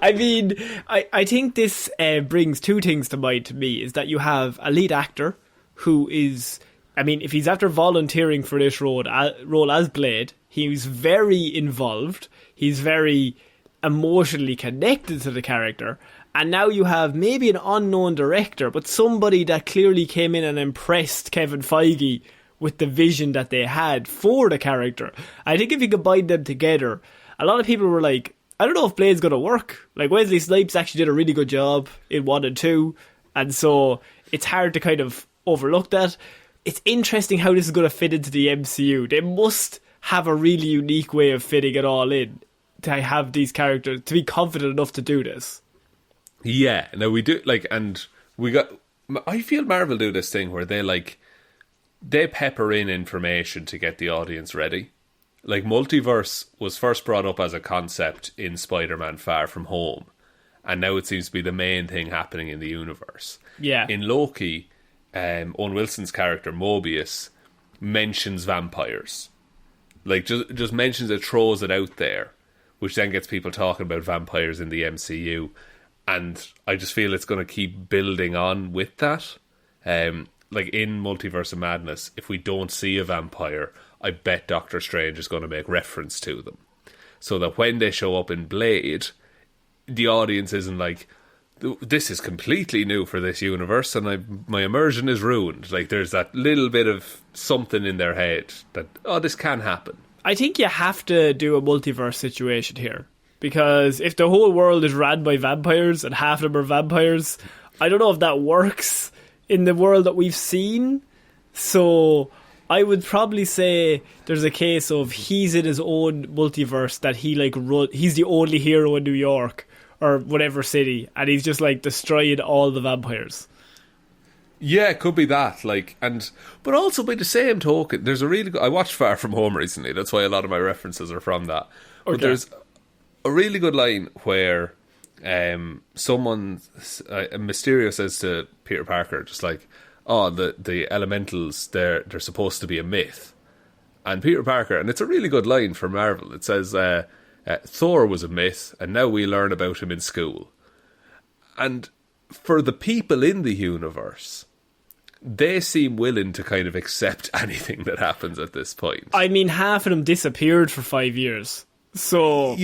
I think this brings two things to mind to me, is that you have a lead actor who is, if he's after volunteering for this role as Blade, he's very involved, he's very emotionally connected to the character, and now you have maybe an unknown director, but somebody that clearly came in and impressed Kevin Feige with the vision that they had for the character. I think if you combine them together, a lot of people were like, I don't know if Blade's going to work. Wesley Snipes actually did a really good job in 1 and 2, and so it's hard to kind of overlook that. It's interesting how this is going to fit into the MCU. They must have a really unique way of fitting it all in to have these characters, to be confident enough to do this. Yeah, no, we do, I feel Marvel do this thing where they pepper in information to get the audience ready. Multiverse was first brought up as a concept in Spider-Man Far From Home, and now it seems to be the main thing happening in the universe. Yeah. In Loki, Owen Wilson's character, Mobius, mentions vampires. Just mentions it, throws it out there, which then gets people talking about vampires in the MCU, and I just feel it's going to keep building on with that. In Multiverse of Madness, if we don't see a vampire, I bet Doctor Strange is going to make reference to them. So that when they show up in Blade, the audience isn't like, this is completely new for this universe and my immersion is ruined. Like, there's that little bit of something in their head that, this can happen. I think you have to do a multiverse situation here. Because if the whole world is ran by vampires and half of them are vampires, I don't know if that works in the world that we've seen. So I would probably say there's a case of he's in his own multiverse that he's the only hero in New York or whatever city, and he's just like destroying all the vampires. Yeah, it could be that. But also by the same token, there's a really good... I watched Far From Home recently. That's why a lot of my references are from that. Okay. But there's a really good line where someone, Mysterio says to Peter Parker, just like, the elementals, they're supposed to be a myth. And Peter Parker, and it's a really good line for Marvel, it says, Thor was a myth, and now we learn about him in school. And for the people in the universe, they seem willing to kind of accept anything that happens at this point. I mean, half of them disappeared for 5 years. So...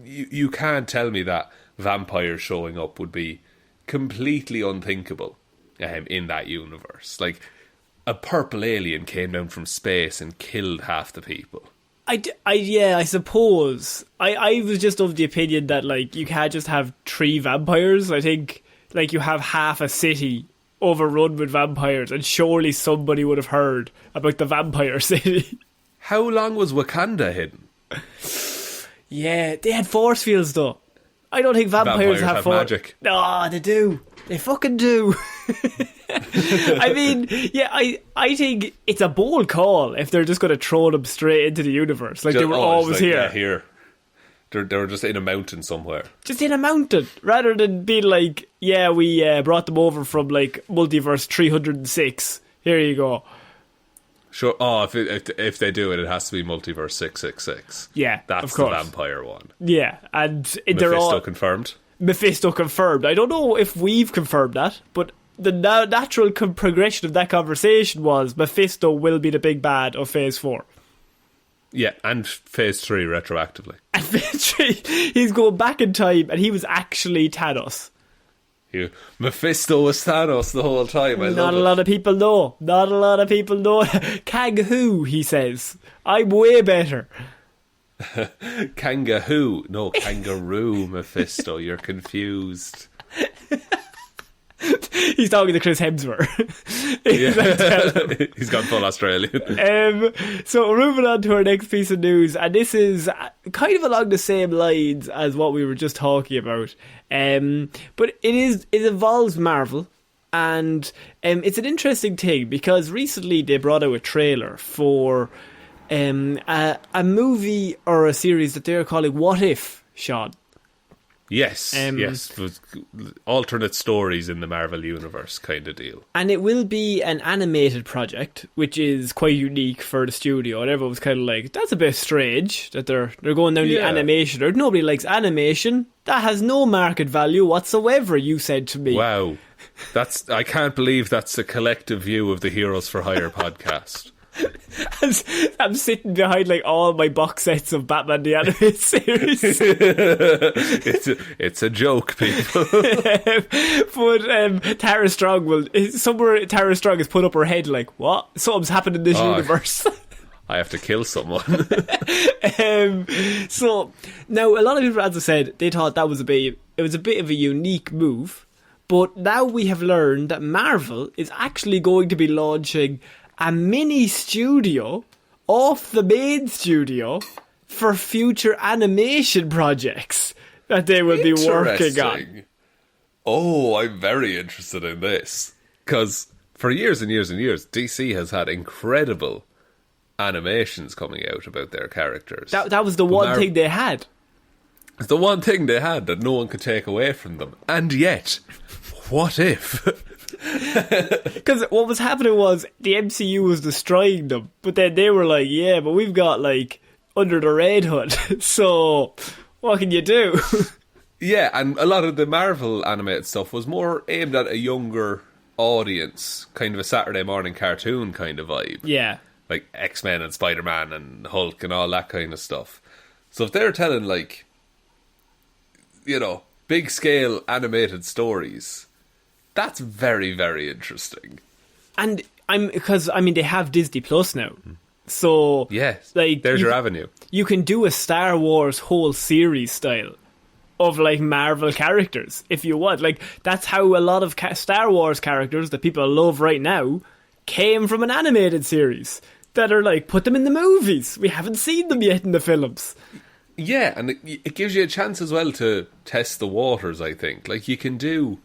You can't tell me that vampires showing up would be completely unthinkable in that universe. Like, a purple alien came down from space and killed half the people. I suppose. I was just of the opinion that, like, you can't just have 3 vampires. I think, like, you have half a city overrun with vampires, and surely somebody would have heard about the vampire city. How long was Wakanda hidden? Yeah, they had force fields, though. I don't think vampires have magic. No, they do. They fucking do. I mean, yeah, I think it's a bold call if they're just going to throw them straight into the universe. Like, they were always here. Yeah, here. They were just in a mountain somewhere. Just in a mountain. Rather than being like, yeah, we brought them over from, like, Multiverse 306. Here you go. Sure. If they do it, it has to be Multiverse 666. Yeah, that's of course. The vampire one. Yeah, and they're Mephisto confirmed. Mephisto confirmed. I don't know if we've confirmed that, but the natural progression of that conversation was Mephisto will be the big bad of Phase 4. Yeah, and Phase 3 retroactively. And Phase 3, he's going back in time, and he was actually Thanos. Mephisto was Thanos the whole time. Not a lot of people know. Not a lot of people know. Kang-Hu, he says. I'm way better. Kang-Hu. No, kangaroo, Mephisto. You're confused. He's talking to Chris Hemsworth. He's gone full Australian. So we're moving on to our next piece of news, and this is kind of along the same lines as what we were just talking about. But it involves Marvel, and it's an interesting thing because recently they brought out a trailer for a movie or a series that they're calling What If, Shaun. Yes, yes. Alternate stories in the Marvel Universe kind of deal. And it will be an animated project, which is quite unique for the studio. And everyone was kind of like, that's a bit strange that they're going down the animation. Or nobody likes animation. That has no market value whatsoever, you said to me. Wow. I can't believe that's a collective view of the Heroes for Hire podcast. I'm sitting behind like all my box sets of Batman the Animated Series. It's a joke, people. But Tara Strong somewhere Tara Strong has put up her head like, what? Something's happened in this universe. I have to kill someone. So now a lot of people, as I said, they thought it was a bit of a unique move. But now we have learned that Marvel is actually going to be launching a mini studio off the main studio for future animation projects that they will be working on. Oh, I'm very interested in this. Because for years and years and years, DC has had incredible animations coming out about their characters. That was the one thing they had. It's the one thing they had that no one could take away from them. And yet, what if? Because what was happening was the MCU was destroying them, but then they were like, yeah, but we've got like Under the Red Hood, so what can you do? Yeah, and a lot of the Marvel animated stuff was more aimed at a younger audience, kind of a Saturday morning cartoon kind of vibe. Yeah. like X-Men and Spider-Man and Hulk and all that kind of stuff. So if they're telling, like, you know, big scale animated stories, that's very, very interesting. And they have Disney Plus now. So yes, like, there's your avenue. You can do a Star Wars whole series style of like Marvel characters if you want. Like, that's how a lot of Star Wars characters that people love right now came from an animated series that are like, put them in the movies. We haven't seen them yet in the films. Yeah, and it gives you a chance as well to test the waters, I think. Like, you can do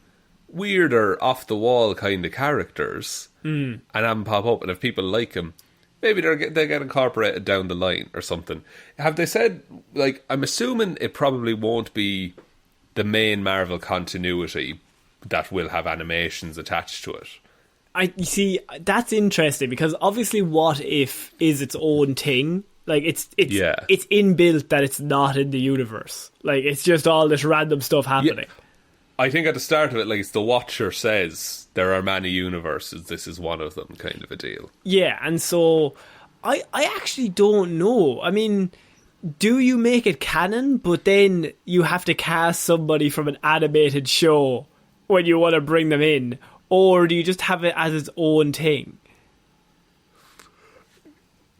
weirder, off-the-wall kind of characters and have them pop up, and if people like them, maybe they get incorporated down the line or something. Have they said, like, I'm assuming it probably won't be the main Marvel continuity that will have animations attached to it. You see, that's interesting, because obviously What If is its own thing. Like, it's inbuilt that it's not in the universe. Like, it's just all this random stuff happening. Yeah. I think at the start of it, like, it's the Watcher says there are many universes, this is one of them, kind of a deal. Yeah, and so I actually don't know. I mean, do you make it canon, but then you have to cast somebody from an animated show when you want to bring them in? Or do you just have it as its own thing?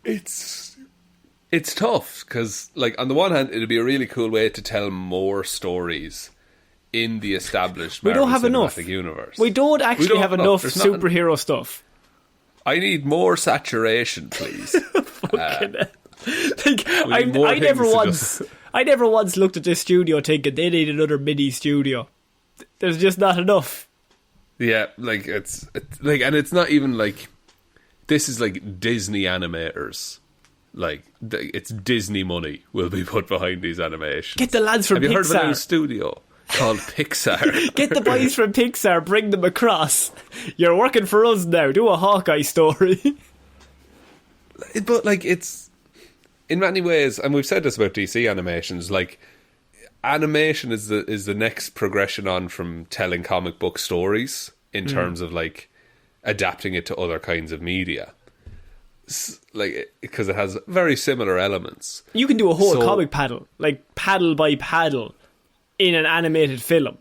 It's tough, because, like, on the one hand, it'd be a really cool way to tell more stories in the established Marvel Cinematic Universe. We don't actually have enough superhero stuff. I need more saturation, please. I never once looked at this studio thinking they need another mini studio. There's just not enough. Yeah, like, it's like, and it's not even like, this is like Disney animators. Like, it's Disney money will be put behind these animations. Get the lads from Pixar. Have you heard of a little studio called Pixar? Get the boys from Pixar, bring them across. You're working for us now. Do a Hawkeye story. But, like, it's, in many ways, and we've said this about DC animations, like, animation is the next progression on from telling comic book stories in terms of, like, adapting it to other kinds of media. Like, because it has very similar elements. You can do a whole comic paddle, like paddle by paddle, in an animated film.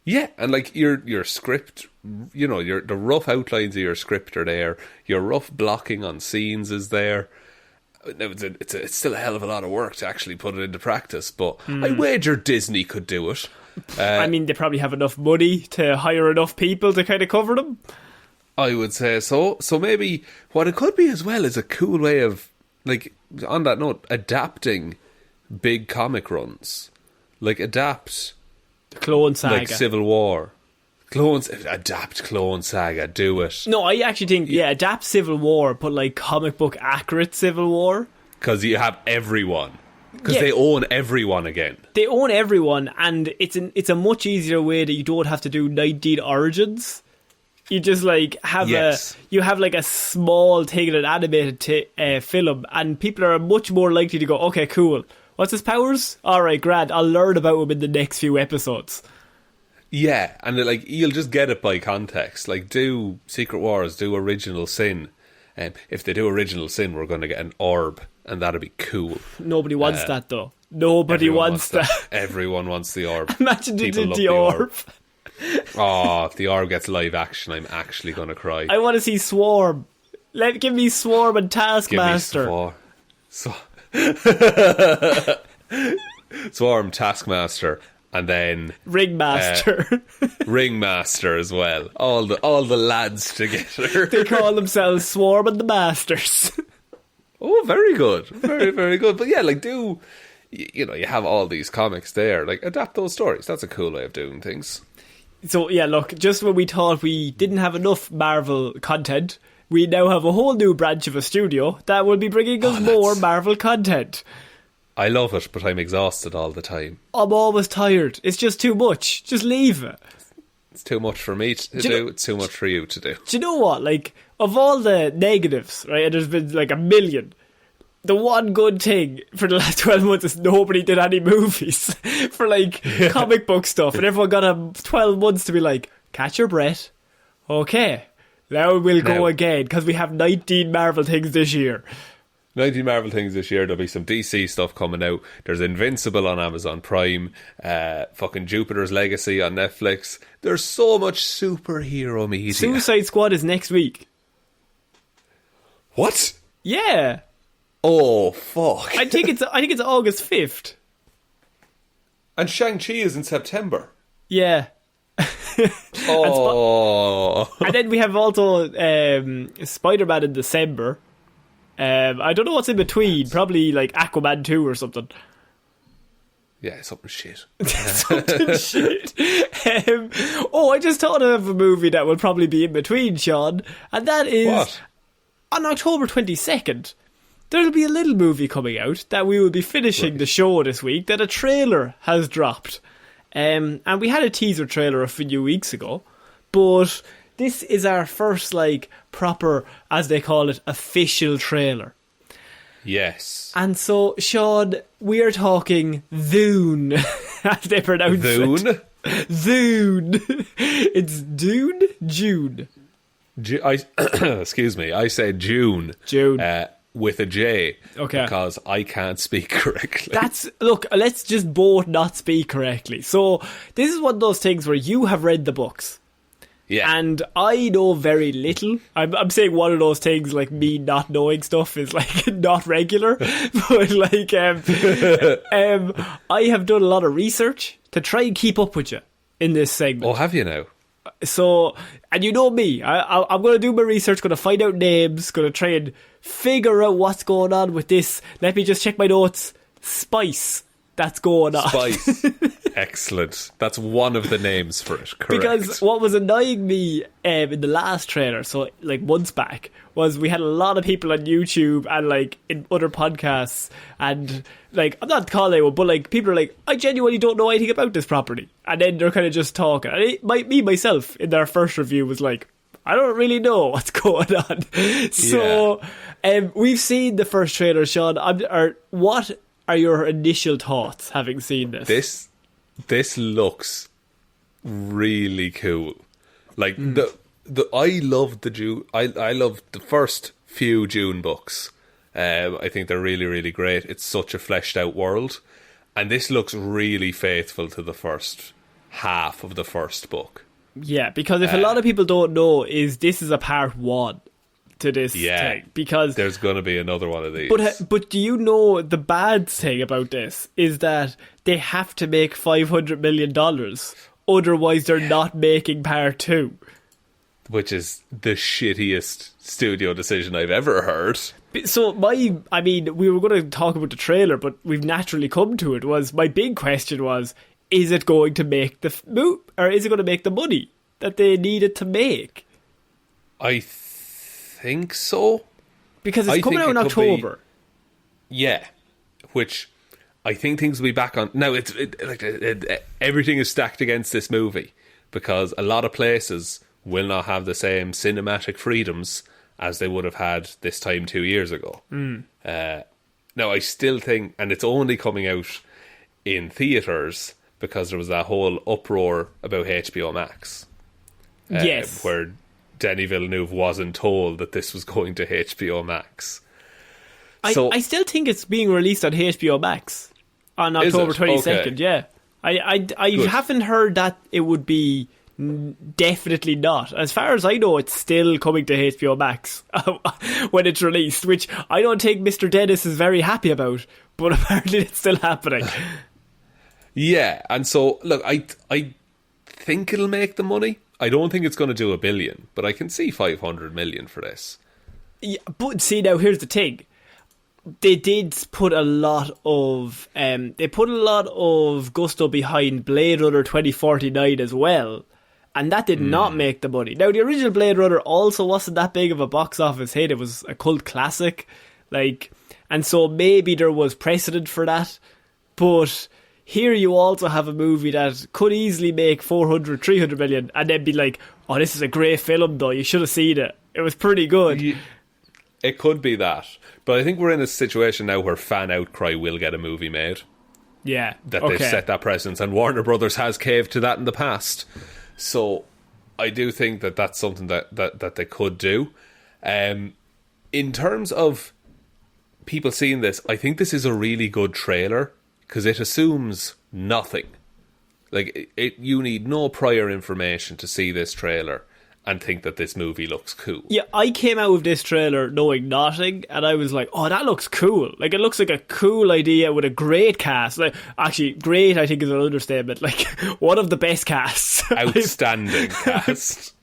Yeah, and like your script, you know, the rough outlines of your script are there. Your rough blocking on scenes is there. It's still a hell of a lot of work to actually put it into practice, but I wager Disney could do it. I mean, they probably have enough money to hire enough people to kind of cover them. I would say so. So maybe what it could be as well is a cool way of, like, on that note, adapting big comic runs. Like, adapt the Clone Saga, like Civil War. Adapt Clone Saga, do it. No, I actually think, adapt Civil War, but like comic book accurate Civil War. Because you have everyone. Because they own everyone again. They own everyone, and it's a much easier way that you don't have to do 19 origins. You just like have a small thing in an animated film, and people are much more likely to go, okay, cool. What's his powers? All right, grand. I'll learn about him in the next few episodes. Yeah, and like you'll just get it by context. Like, do Secret Wars, do Original Sin. If they do Original Sin, we're going to get an orb, and that'd be cool. Nobody wants that, though. Nobody wants that. Everyone wants the orb. Imagine they did the orb. Oh, if the orb gets live action, I'm actually going to cry. I want to see Swarm. Give me Swarm and Taskmaster. Swarm, Taskmaster, and then Ringmaster. Ringmaster as well. All the lads together. They call themselves Swarm and the Masters. Oh, very good. Very, very good. But yeah, like, you have all these comics there. Like, adapt those stories. That's a cool way of doing things. So, yeah, look, just when we thought we didn't have enough Marvel content, we now have a whole new branch of a studio that will be bringing us more Marvel content. I love it, but I'm exhausted all the time. I'm always tired. It's just too much. Just leave it. It's too much for me to do. It's too much for you to do. Do you know what? Like, of all the negatives, right, and there's been like a million, the one good thing for the last 12 months is nobody did any movies for like comic book stuff, and everyone got 12 months to be like, catch your breath. Okay, Now we'll go Now. again, because we have 19 Marvel things this year. 90 Marvel things this year. There'll be some DC stuff coming out. There's Invincible on Amazon Prime. Fucking Jupiter's Legacy on Netflix. There's so much superhero media. Suicide Squad is next week. What? Yeah. Oh, fuck. I think it's August 5th. And Shang-Chi is in September. Yeah. Oh. And then we have also Spider-Man in December. I don't know what's in between. Probably like Aquaman 2 or something. Yeah, something shit. Something shit. I just thought of a movie that will probably be in between, Sean. And that is... What? On October 22nd, there'll be a little movie coming out that we will be finishing the show this week, that a trailer has dropped. And we had a teaser trailer a few weeks ago, but this is our first, like, proper, as they call it, official trailer. Yes. And so, Sean, we are talking Dune, as they pronounce Dune? it. Dune. It's Dune? June. Excuse me, I said June. June. With a J. Okay. Because I can't speak correctly. Look, let's just both not speak correctly. So, this is one of those things where you have read the books. Yeah. And I know very little. I'm saying one of those things, like me not knowing stuff is like not regular. But like, I have done a lot of research to try and keep up with you in this segment. Oh, have you now? So, and you know me, I'm going to do my research, going to find out names, going to try and figure out what's going on with this. Let me just check my notes. Spice. That's going on. Spice. Excellent. That's one of the names for it, correct. Because what was annoying me in the last trailer, so like months back, was we had a lot of people on YouTube and like in other podcasts, and like, I'm not calling it, but like people are like, I genuinely don't know anything about this property, and then they're kind of just talking. And me myself in their first review was like, I don't really know what's going on. So we've seen the first trailer, Sean. What are your initial thoughts having seen this? This looks really cool. Like I loved the June. I loved the first few June books. I think they're really, really great. It's such a fleshed out world, and this looks really faithful to the first half of the first book. Yeah, because if a lot of people don't know, this is a part one to this thing, because there's going to be another one of these. But do you know the bad thing about this is that they have to make $500 million, otherwise they're not making part two. Which is the shittiest studio decision I've ever heard. So we were going to talk about the trailer, but we've naturally come to it. My big question was, is it going to make the move, or is it going to make the money that they needed to make? I think so, because it's coming out in October. Which I think things will be back on now. Everything is stacked against this movie because a lot of places will not have the same cinematic freedoms as they would have had this time 2 years ago. Now I still think, and it's only coming out in theatres because there was that whole uproar about HBO Max, where Denis Villeneuve wasn't told that this was going to HBO Max. I still think it's being released on HBO Max on October 22nd. Okay. Yeah, I haven't heard that it would be. Definitely not. As far as I know, it's still coming to HBO Max when it's released, which I don't think Mr. Dennis is very happy about, but apparently it's still happening. Yeah, and so look, I think it'll make the money. I don't think it's going to do $1 billion, but I can see 500 million for this. Yeah, but see, now here's the thing. They did put a lot of gusto behind Blade Runner 2049 as well, and that did not make the money. Now, the original Blade Runner also wasn't that big of a box office hit. It was a cult classic, and so maybe there was precedent for that. But here you also have a movie that could easily make 400, 300 million, and then be like, oh, this is a great film though, you should have seen it. It was pretty good. It could be that. But I think we're in a situation now where fan outcry will get a movie made. Yeah. That they've set that precedence, and Warner Brothers has caved to that in the past. So I do think that that's something that they could do. In terms of people seeing this, I think this is a really good trailer because it assumes nothing. Like, you need no prior information to see this trailer and think that this movie looks cool. Yeah, I came out of this trailer knowing nothing, and I was like, oh, that looks cool. Like, it looks like a cool idea with a great cast. Like, actually, great, I think, is an understatement. Like, one of the best casts. Outstanding cast.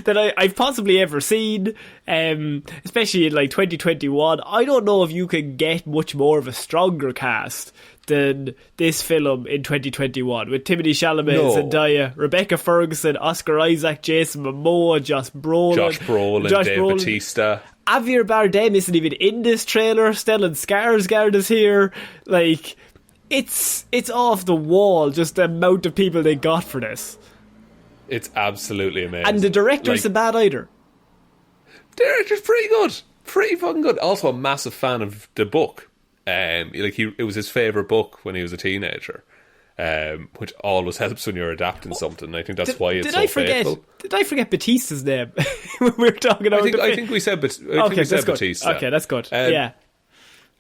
That I've possibly ever seen, especially in, like, 2021. I don't know if you can get much more of a stronger cast than this film in 2021 with Timothée Chalamet, Zendaya, Rebecca Ferguson, Oscar Isaac, Jason Momoa, Josh Brolin, Dave Bautista. Javier Bardem isn't even in this trailer. Stellan Skarsgård is here. Like, it's off the wall, just the amount of people they got for this. It's absolutely amazing. And the director isn't bad either. Director's pretty good. Pretty fucking good. Also a massive fan of the book. It was his favourite book when he was a teenager, which always helps when you're adapting something. I think that's why it's so faithful. Did I forget Bautista's name when we were talking about I think we said Bautista. Okay, that's good. Yeah.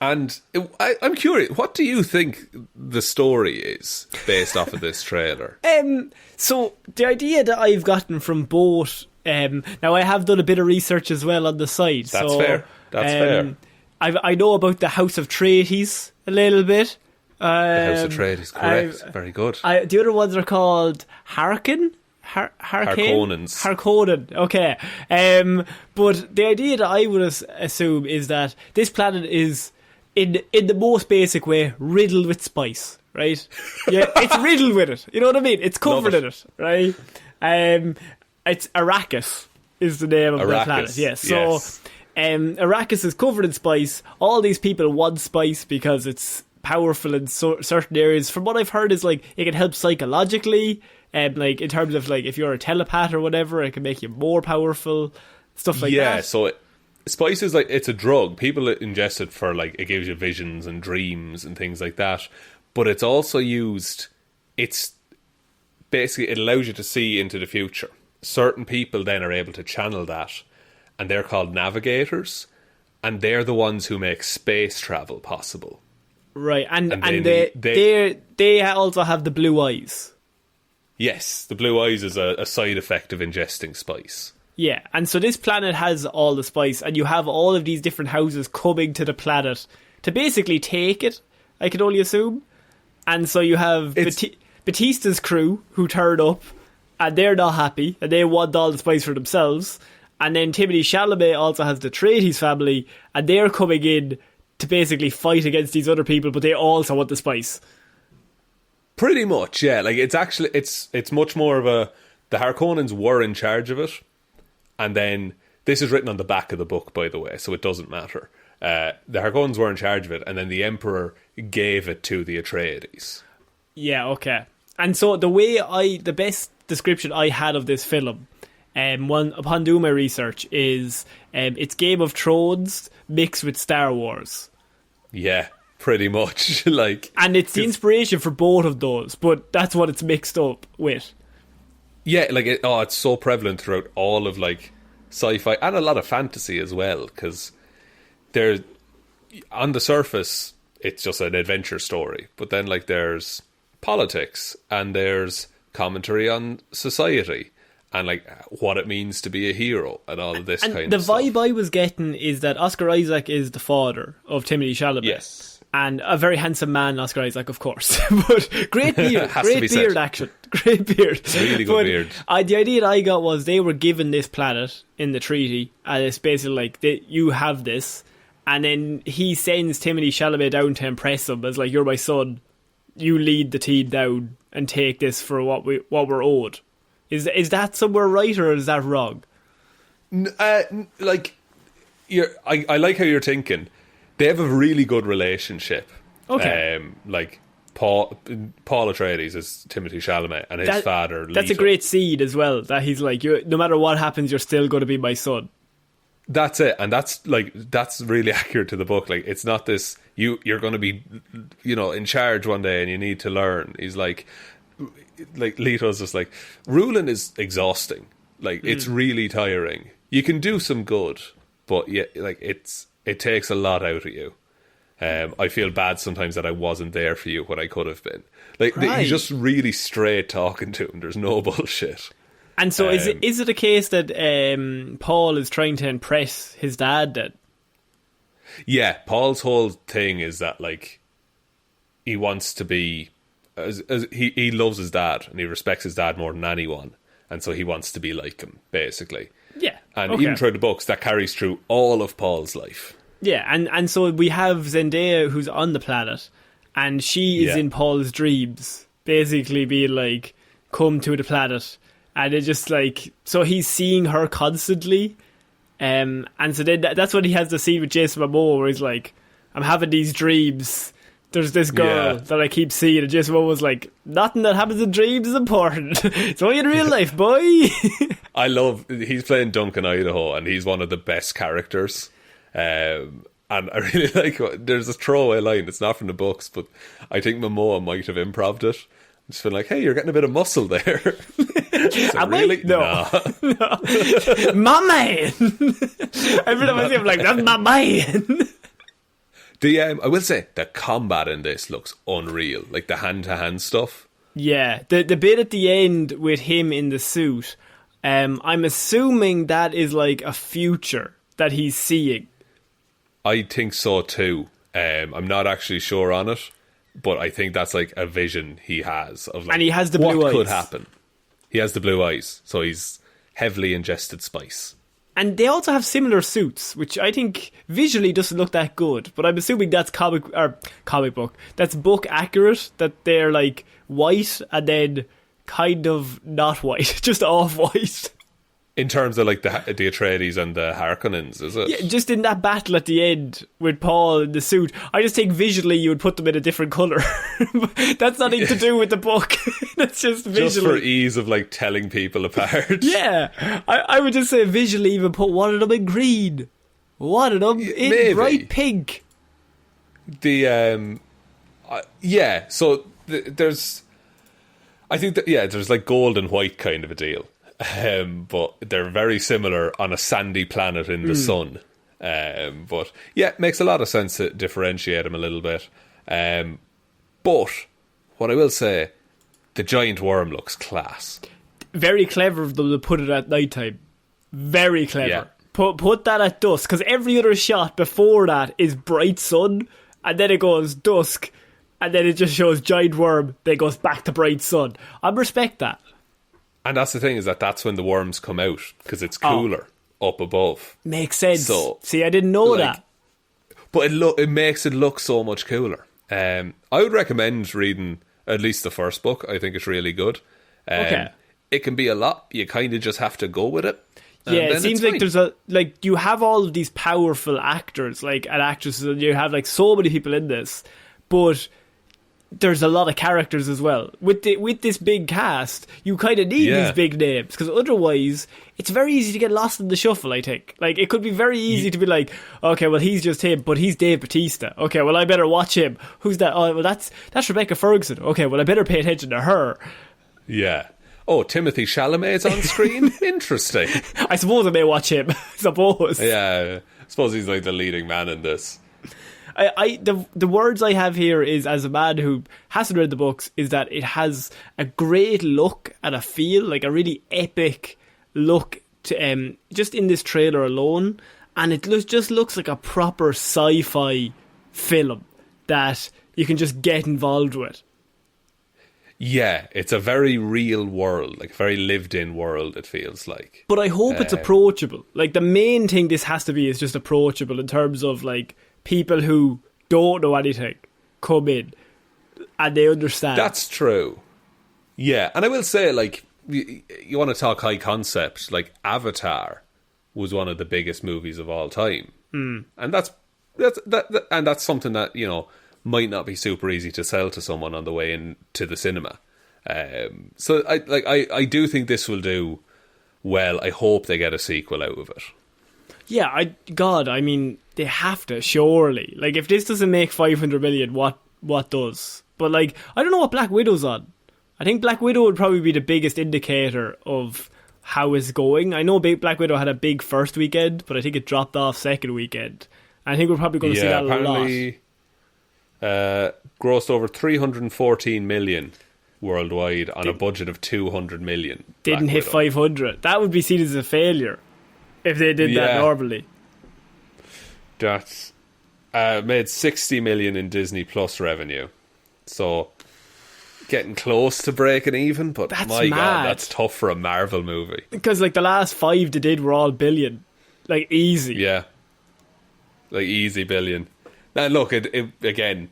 And I'm curious, what do you think the story is based off of this trailer? So the idea that I've gotten from both, now I have done a bit of research as well on the side. That's fair. That's fair. I know about the House of Traities a little bit. The House of Traities, correct. Very good. The other ones are called Harkonnen. Harkonnen, okay. But the idea that I would assume is that this planet is, in the most basic way, riddled with spice, right? Yeah, it's riddled with it. You know what I mean? It's covered in it, right? It's Arrakis is the name of the planet. Yes. So, Arrakis is covered in spice. All these people want spice because it's powerful in certain areas. From what I've heard, is like it can help psychologically, like in terms of like if you're a telepath or whatever, it can make you more powerful. Stuff like that. Yeah. So spice is like, it's a drug. People ingest it for like, it gives you visions and dreams and things like that. But it's also used. It's basically, it allows you to see into the future. Certain people then are able to channel that, and they're called navigators, and they're the ones who make space travel possible. Right, and they also have the blue eyes. Yes, the blue eyes is a side effect of ingesting spice. Yeah, and so this planet has all the spice, and you have all of these different houses coming to the planet to basically take it, I can only assume. And so you have Bautista's crew who turn up, and they're not happy, and they want all the spice for themselves. And then Timothée Chalamet also has the Traities family, and they're coming in to basically fight against these other people, but they also want the spice. Pretty much, yeah. Like, it's actually, it's much more of a, the Harkonnens were in charge of it, and then, this is written on the back of the book, by the way, so it doesn't matter. The Harkonnens were in charge of it, and then the Emperor gave it to the Atreides. Yeah, okay. And so the best description I had of this film, upon doing my research, is it's Game of Thrones mixed with Star Wars. Yeah, pretty much. Like, and it's the inspiration for both of those, but that's what it's mixed up with. Yeah, like it's so prevalent throughout all of like sci-fi and a lot of fantasy as well, because there's, on the surface it's just an adventure story, but then like there's politics and there's commentary on society and like what it means to be a hero and all of this kind of stuff. And the vibe I was getting is that Oscar Isaac is the father of Timothée Chalamet. Yes. And a very handsome man, Oscar Isaac, of course. But great beard, great beard action. Great beard. Really good beard. The idea that I got was they were given this planet in the treaty, and it's basically like, you have this, and then he sends Timothée Chalamet down to impress him as like, you're my son, you lead the team down and take this for what we're owed. Is that somewhere right, or is that wrong? Like, I like how you're thinking. They have a really good relationship. Okay. Like Paul Atreides is Timothée Chalamet, and his father. That's Leto. a great seed as well. That he's like, no matter what happens, you're still going to be my son. That's it, and that's really accurate to the book. Like, it's not this you're going to be, in charge one day and you need to learn. He's like Leto's just like, ruling is exhausting. Like, it's really tiring. You can do some good, but yeah, like it takes a lot out of you. I feel bad sometimes that I wasn't there for you when I could have been. Like, he's just really straight talking to him. There's no bullshit. And so is it a case that Paul is trying to impress his dad then? Yeah, Paul's whole thing is that, like, he wants to be... he loves his dad, and he respects his dad more than anyone. And so he wants to be like him, basically. Yeah. And even through the books, that carries through all of Paul's life. Yeah, and so we have Zendaya, who's on the planet, and she is in Paul's dreams, basically being like, come to the planet. And it's just like, so he's seeing her constantly. And so then that's when he has the scene with Jason Momoa, where he's like, I'm having these dreams. There's this girl that I keep seeing, and Jason Momoa was like, nothing that happens in dreams is important. It's only in real life, boy. He's playing Duncan, Idaho, and he's one of the best characters. And I really like, there's a throwaway line, it's not from the books, but I think Momoa might have improvised it. Just been like, hey, you're getting a bit of muscle there. Am really? No. No. My man. Every time I see him, like, that's my man. I will say, the combat in this looks unreal. Like, the hand-to-hand stuff. Yeah, the bit at the end with him in the suit, I'm assuming that is like a future that he's seeing. I think so too. I'm not actually sure on it, but I think that's like a vision he has of, like, and he has the blue eyes. What could happen? He has the blue eyes, so he's heavily ingested spice. And they also have similar suits, which I think visually doesn't look that good. But I'm assuming that's comic book. That's book accurate, that they're like white and then kind of not white, just off-white. In terms of like the Atreides and the Harkonnens, is it? Yeah, just in that battle at the end with Paul in the suit, I just think visually you would put them in a different colour. That's nothing to do with the book. That's just visually. Just for ease of like telling people apart. Yeah, I would just say visually even put one of them in green, one of them in bright pink. So there's, I think that, there's like gold and white kind of a deal. But they're very similar on a sandy planet in the sun. But yeah, it makes a lot of sense to differentiate them a little bit. But what I will say, the giant worm looks class. Very clever of them to put it at night time. Very clever. Yeah. Put that at dusk, because every other shot before that is bright sun, and then it goes dusk, and then it just shows giant worm, then it goes back to bright sun. I respect that. And that's the thing, is that's when the worms come out, because it's cooler up above. Makes sense. So, see, I didn't know that. But it makes it look so much cooler. I would recommend reading at least the first book. I think it's really good. Okay. It can be a lot. You kind of just have to go with it. Yeah, it seems like there's you have all of these powerful actors, and actresses, and you have so many people in this, but there's a lot of characters as well. With this big cast, you kind of need these big names, because otherwise it's very easy to get lost in the shuffle, I think. It could be very easy to be like, okay, well, he's just him, but he's Dave Bautista. Okay, well, I better watch him. Who's that? Oh, well, that's Rebecca Ferguson. Okay, well, I better pay attention to her. Yeah. Oh, Timothy Chalamet's on screen? Interesting. I suppose I may watch him. I suppose. Yeah, I suppose he's like the leading man in this. The words I have here is, as a man who hasn't read the books, is that it has a great look and a feel, like a really epic look to just in this trailer alone, and it just looks like a proper sci-fi film that you can just get involved with. Yeah, it's a very real world, like a very lived-in world, it feels like. But I hope it's approachable. The main thing this has to be is just approachable in terms of people who don't know anything come in and they understand. That's true. Yeah, and I will say, you want to talk high concept, Avatar was one of the biggest movies of all time. And that's something that, might not be super easy to sell to someone on the way into the cinema. So I do think this will do well. I hope they get a sequel out of it. Yeah, I mean, they have to, surely. If this doesn't make 500 million, what does? But I don't know what Black Widow's on. I think Black Widow would probably be the biggest indicator of how it's going. I know Black Widow had a big first weekend, but I think it dropped off second weekend. I think we're probably going to see that a lot. Apparently, grossed over 314 million worldwide on a budget of 200 million. Didn't hit 500. That would be seen as a failure if they did that normally. That's made 60 million in Disney Plus revenue. So getting close to breaking even, but that's my mad. God, that's tough for a Marvel movie. Because like the last 5 they did were all billion. Like easy. Yeah. Like easy billion. Now look, it again,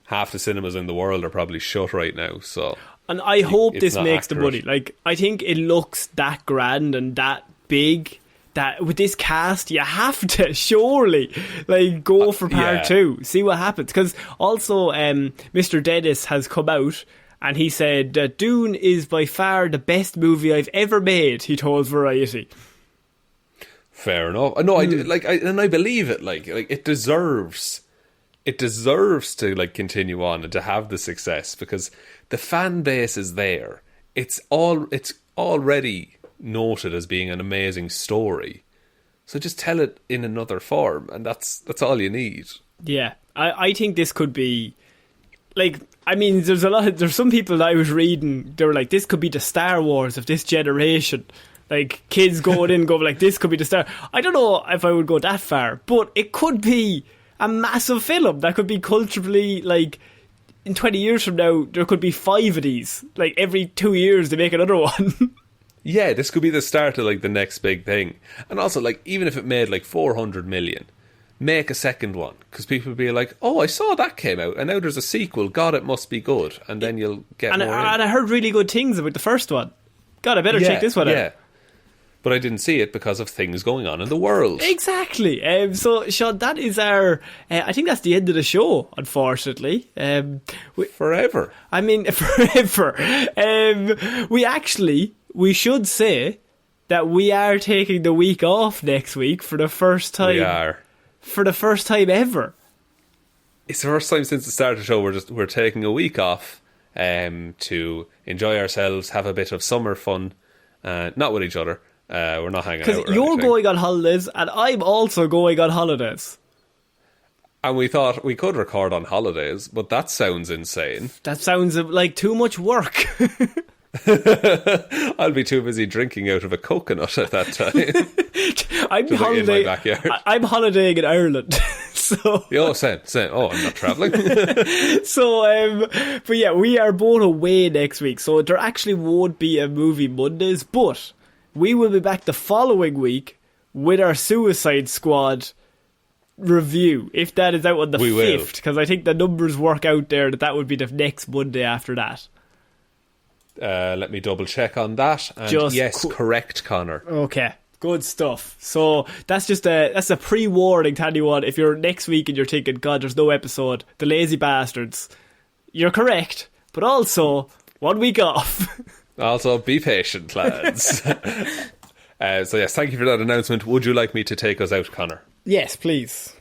half the cinemas in the world are probably shut right now, so. And I hope this makes accurate. the money. Like, I think it looks that grand and that big that with this cast, you have to surely like go for part 2, see what happens. Because also, Mr. Dennis has come out and he said that Dune is by far the best movie I've ever made. He told Variety. Fair enough. No, I believe it. Like it deserves. It deserves to like continue on and to have the success because the fan base is there. It's already noted as being an amazing story. So just tell it in another form, and that's all you need. Yeah, I think this could be like. I mean, there's some people that I was reading. They were like, this could be the Star Wars of this generation. Like kids going in, going like, this could be the Star. I don't know if I would go that far, but it could be a massive film that could be culturally like. In 20 years from now, there could be 5 of these. Like every 2 years, they make another one. Yeah, this could be the start of like the next big thing. And also, like, even if it made like 400 million, make a second one because people would be like, "Oh, I saw that came out, and now there's a sequel. God, it must be good." And then you'll get more. And I heard really good things about the first one. God, I better check this one out. Yeah, but I didn't see it because of things going on in the world. Exactly. So, Shaun, that is our. I think that's the end of the show. Unfortunately, forever. I mean, forever. We should say that we are taking the week off next week for the first time. We are. For the first time ever. It's the first time since the start of the show we're taking a week off to enjoy ourselves, have a bit of summer fun, not with each other. We're not hanging out. Because you're going on holidays and I'm also going on holidays. And we thought we could record on holidays, but that sounds insane. That sounds like too much work. I'll be too busy drinking out of a coconut at that time. I'm holidaying in my backyard. I'm holidaying in Ireland. So same. Oh, I'm not travelling. So, but yeah, we are both away next week, so there actually won't be a movie Mondays, but we will be back the following week with our Suicide Squad review, if that is out on the 5th, because I think the numbers work out there that would be the next Monday after that. Let me double check on that. And correct, Connor. Okay, good stuff. So that's a pre-warning to anyone. If you're next week and you're thinking, God, there's no episode, the lazy bastards, you're correct, but also 1 week off. Also, be patient, lads. So yes, thank you for that announcement. Would you like me to take us out, Connor? Yes, please.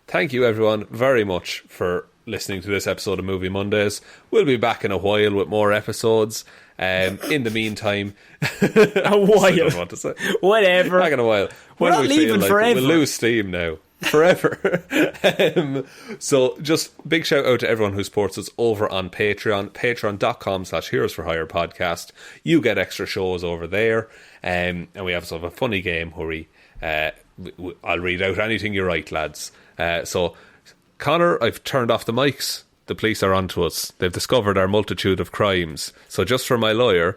Thank you, everyone, very much for listening to this episode of Movie Mondays. We'll be back in a while with more episodes. In the meantime, a while. I don't want to say. Whatever. Back in a while. We're not leaving forever. We'll lose steam now. Forever. So just big shout out to everyone who supports us over on Patreon, patreon.com/Heroes for Hire podcast. You get extra shows over there, and we have sort of a funny game where I'll read out anything you write, lads. So Connor, I've turned off the mics. The police are onto us. They've discovered our multitude of crimes. So just for my lawyer,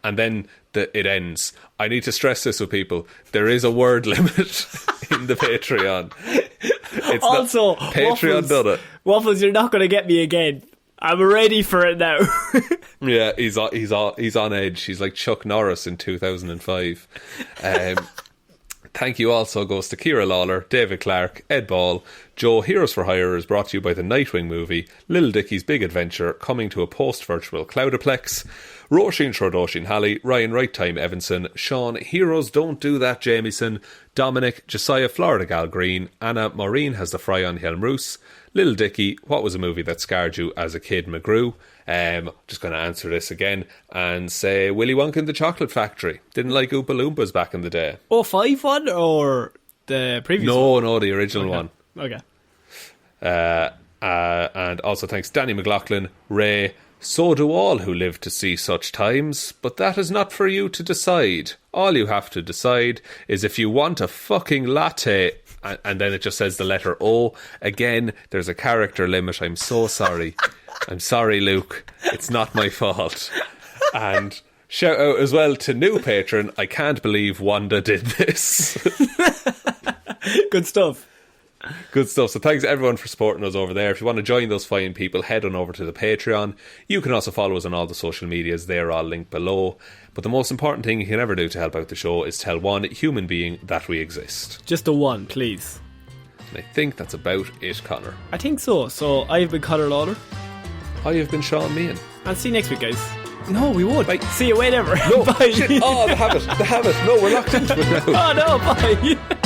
and then it ends. I need to stress this with people. There is a word limit in the Patreon. It's also, Patreon done it. Waffles, you're not going to get me again. I'm ready for it now. Yeah, he's on edge. He's like Chuck Norris in 2005. Thank you also goes to Ciara Lawler, David Clarke, Ed Ball, Joe, Heroes for Hire is brought to you by the Nightwing Movie, Lil Dicky's Big Adventure, coming to a post-virtual cloudaplex, Róisín, Schrödóisìn, Hally, Ryan, Right Time, Evanson, Shaun, Heroes Don't Do That, Jamieson, Dominic, Jessiah, Florida Gal Green, Anna, Maureen has the fry on Hjelmroos, Lil Dicky, what was a movie that scarred you as a kid, McGrew? Just going to answer this again and say Willy Wonka and the Chocolate Factory. Didn't like Oompa Loompas back in the day. 05 one or the previous one? No, the original one. Okay. And also thanks Danny McLaughlin, Ray. So do all who live to see such times, but that is not for you to decide. All you have to decide is if you want a fucking latte. And then it just says the letter O. Again, there's a character limit. I'm so sorry. I'm sorry, Luke. It's not my fault. And shout out as well to new patron. I can't believe Wanda did this. Good stuff. Good stuff. So thanks everyone for supporting us over there. If you want to join those fine people, head on over to the Patreon. You can also follow us on all the social medias. They're all linked below. But the most important thing you can ever do to help out the show is tell one human being that we exist. Just a one, please. And I think that's about it, Connor. I think so. So I've been Ciara Lawler. I have been Shaun Meehan. And see you next week, guys. No, we won't. Bye. See you whenever. No, Bye. shit. Oh, the habit. No, we're locked into it now. Oh no, bye.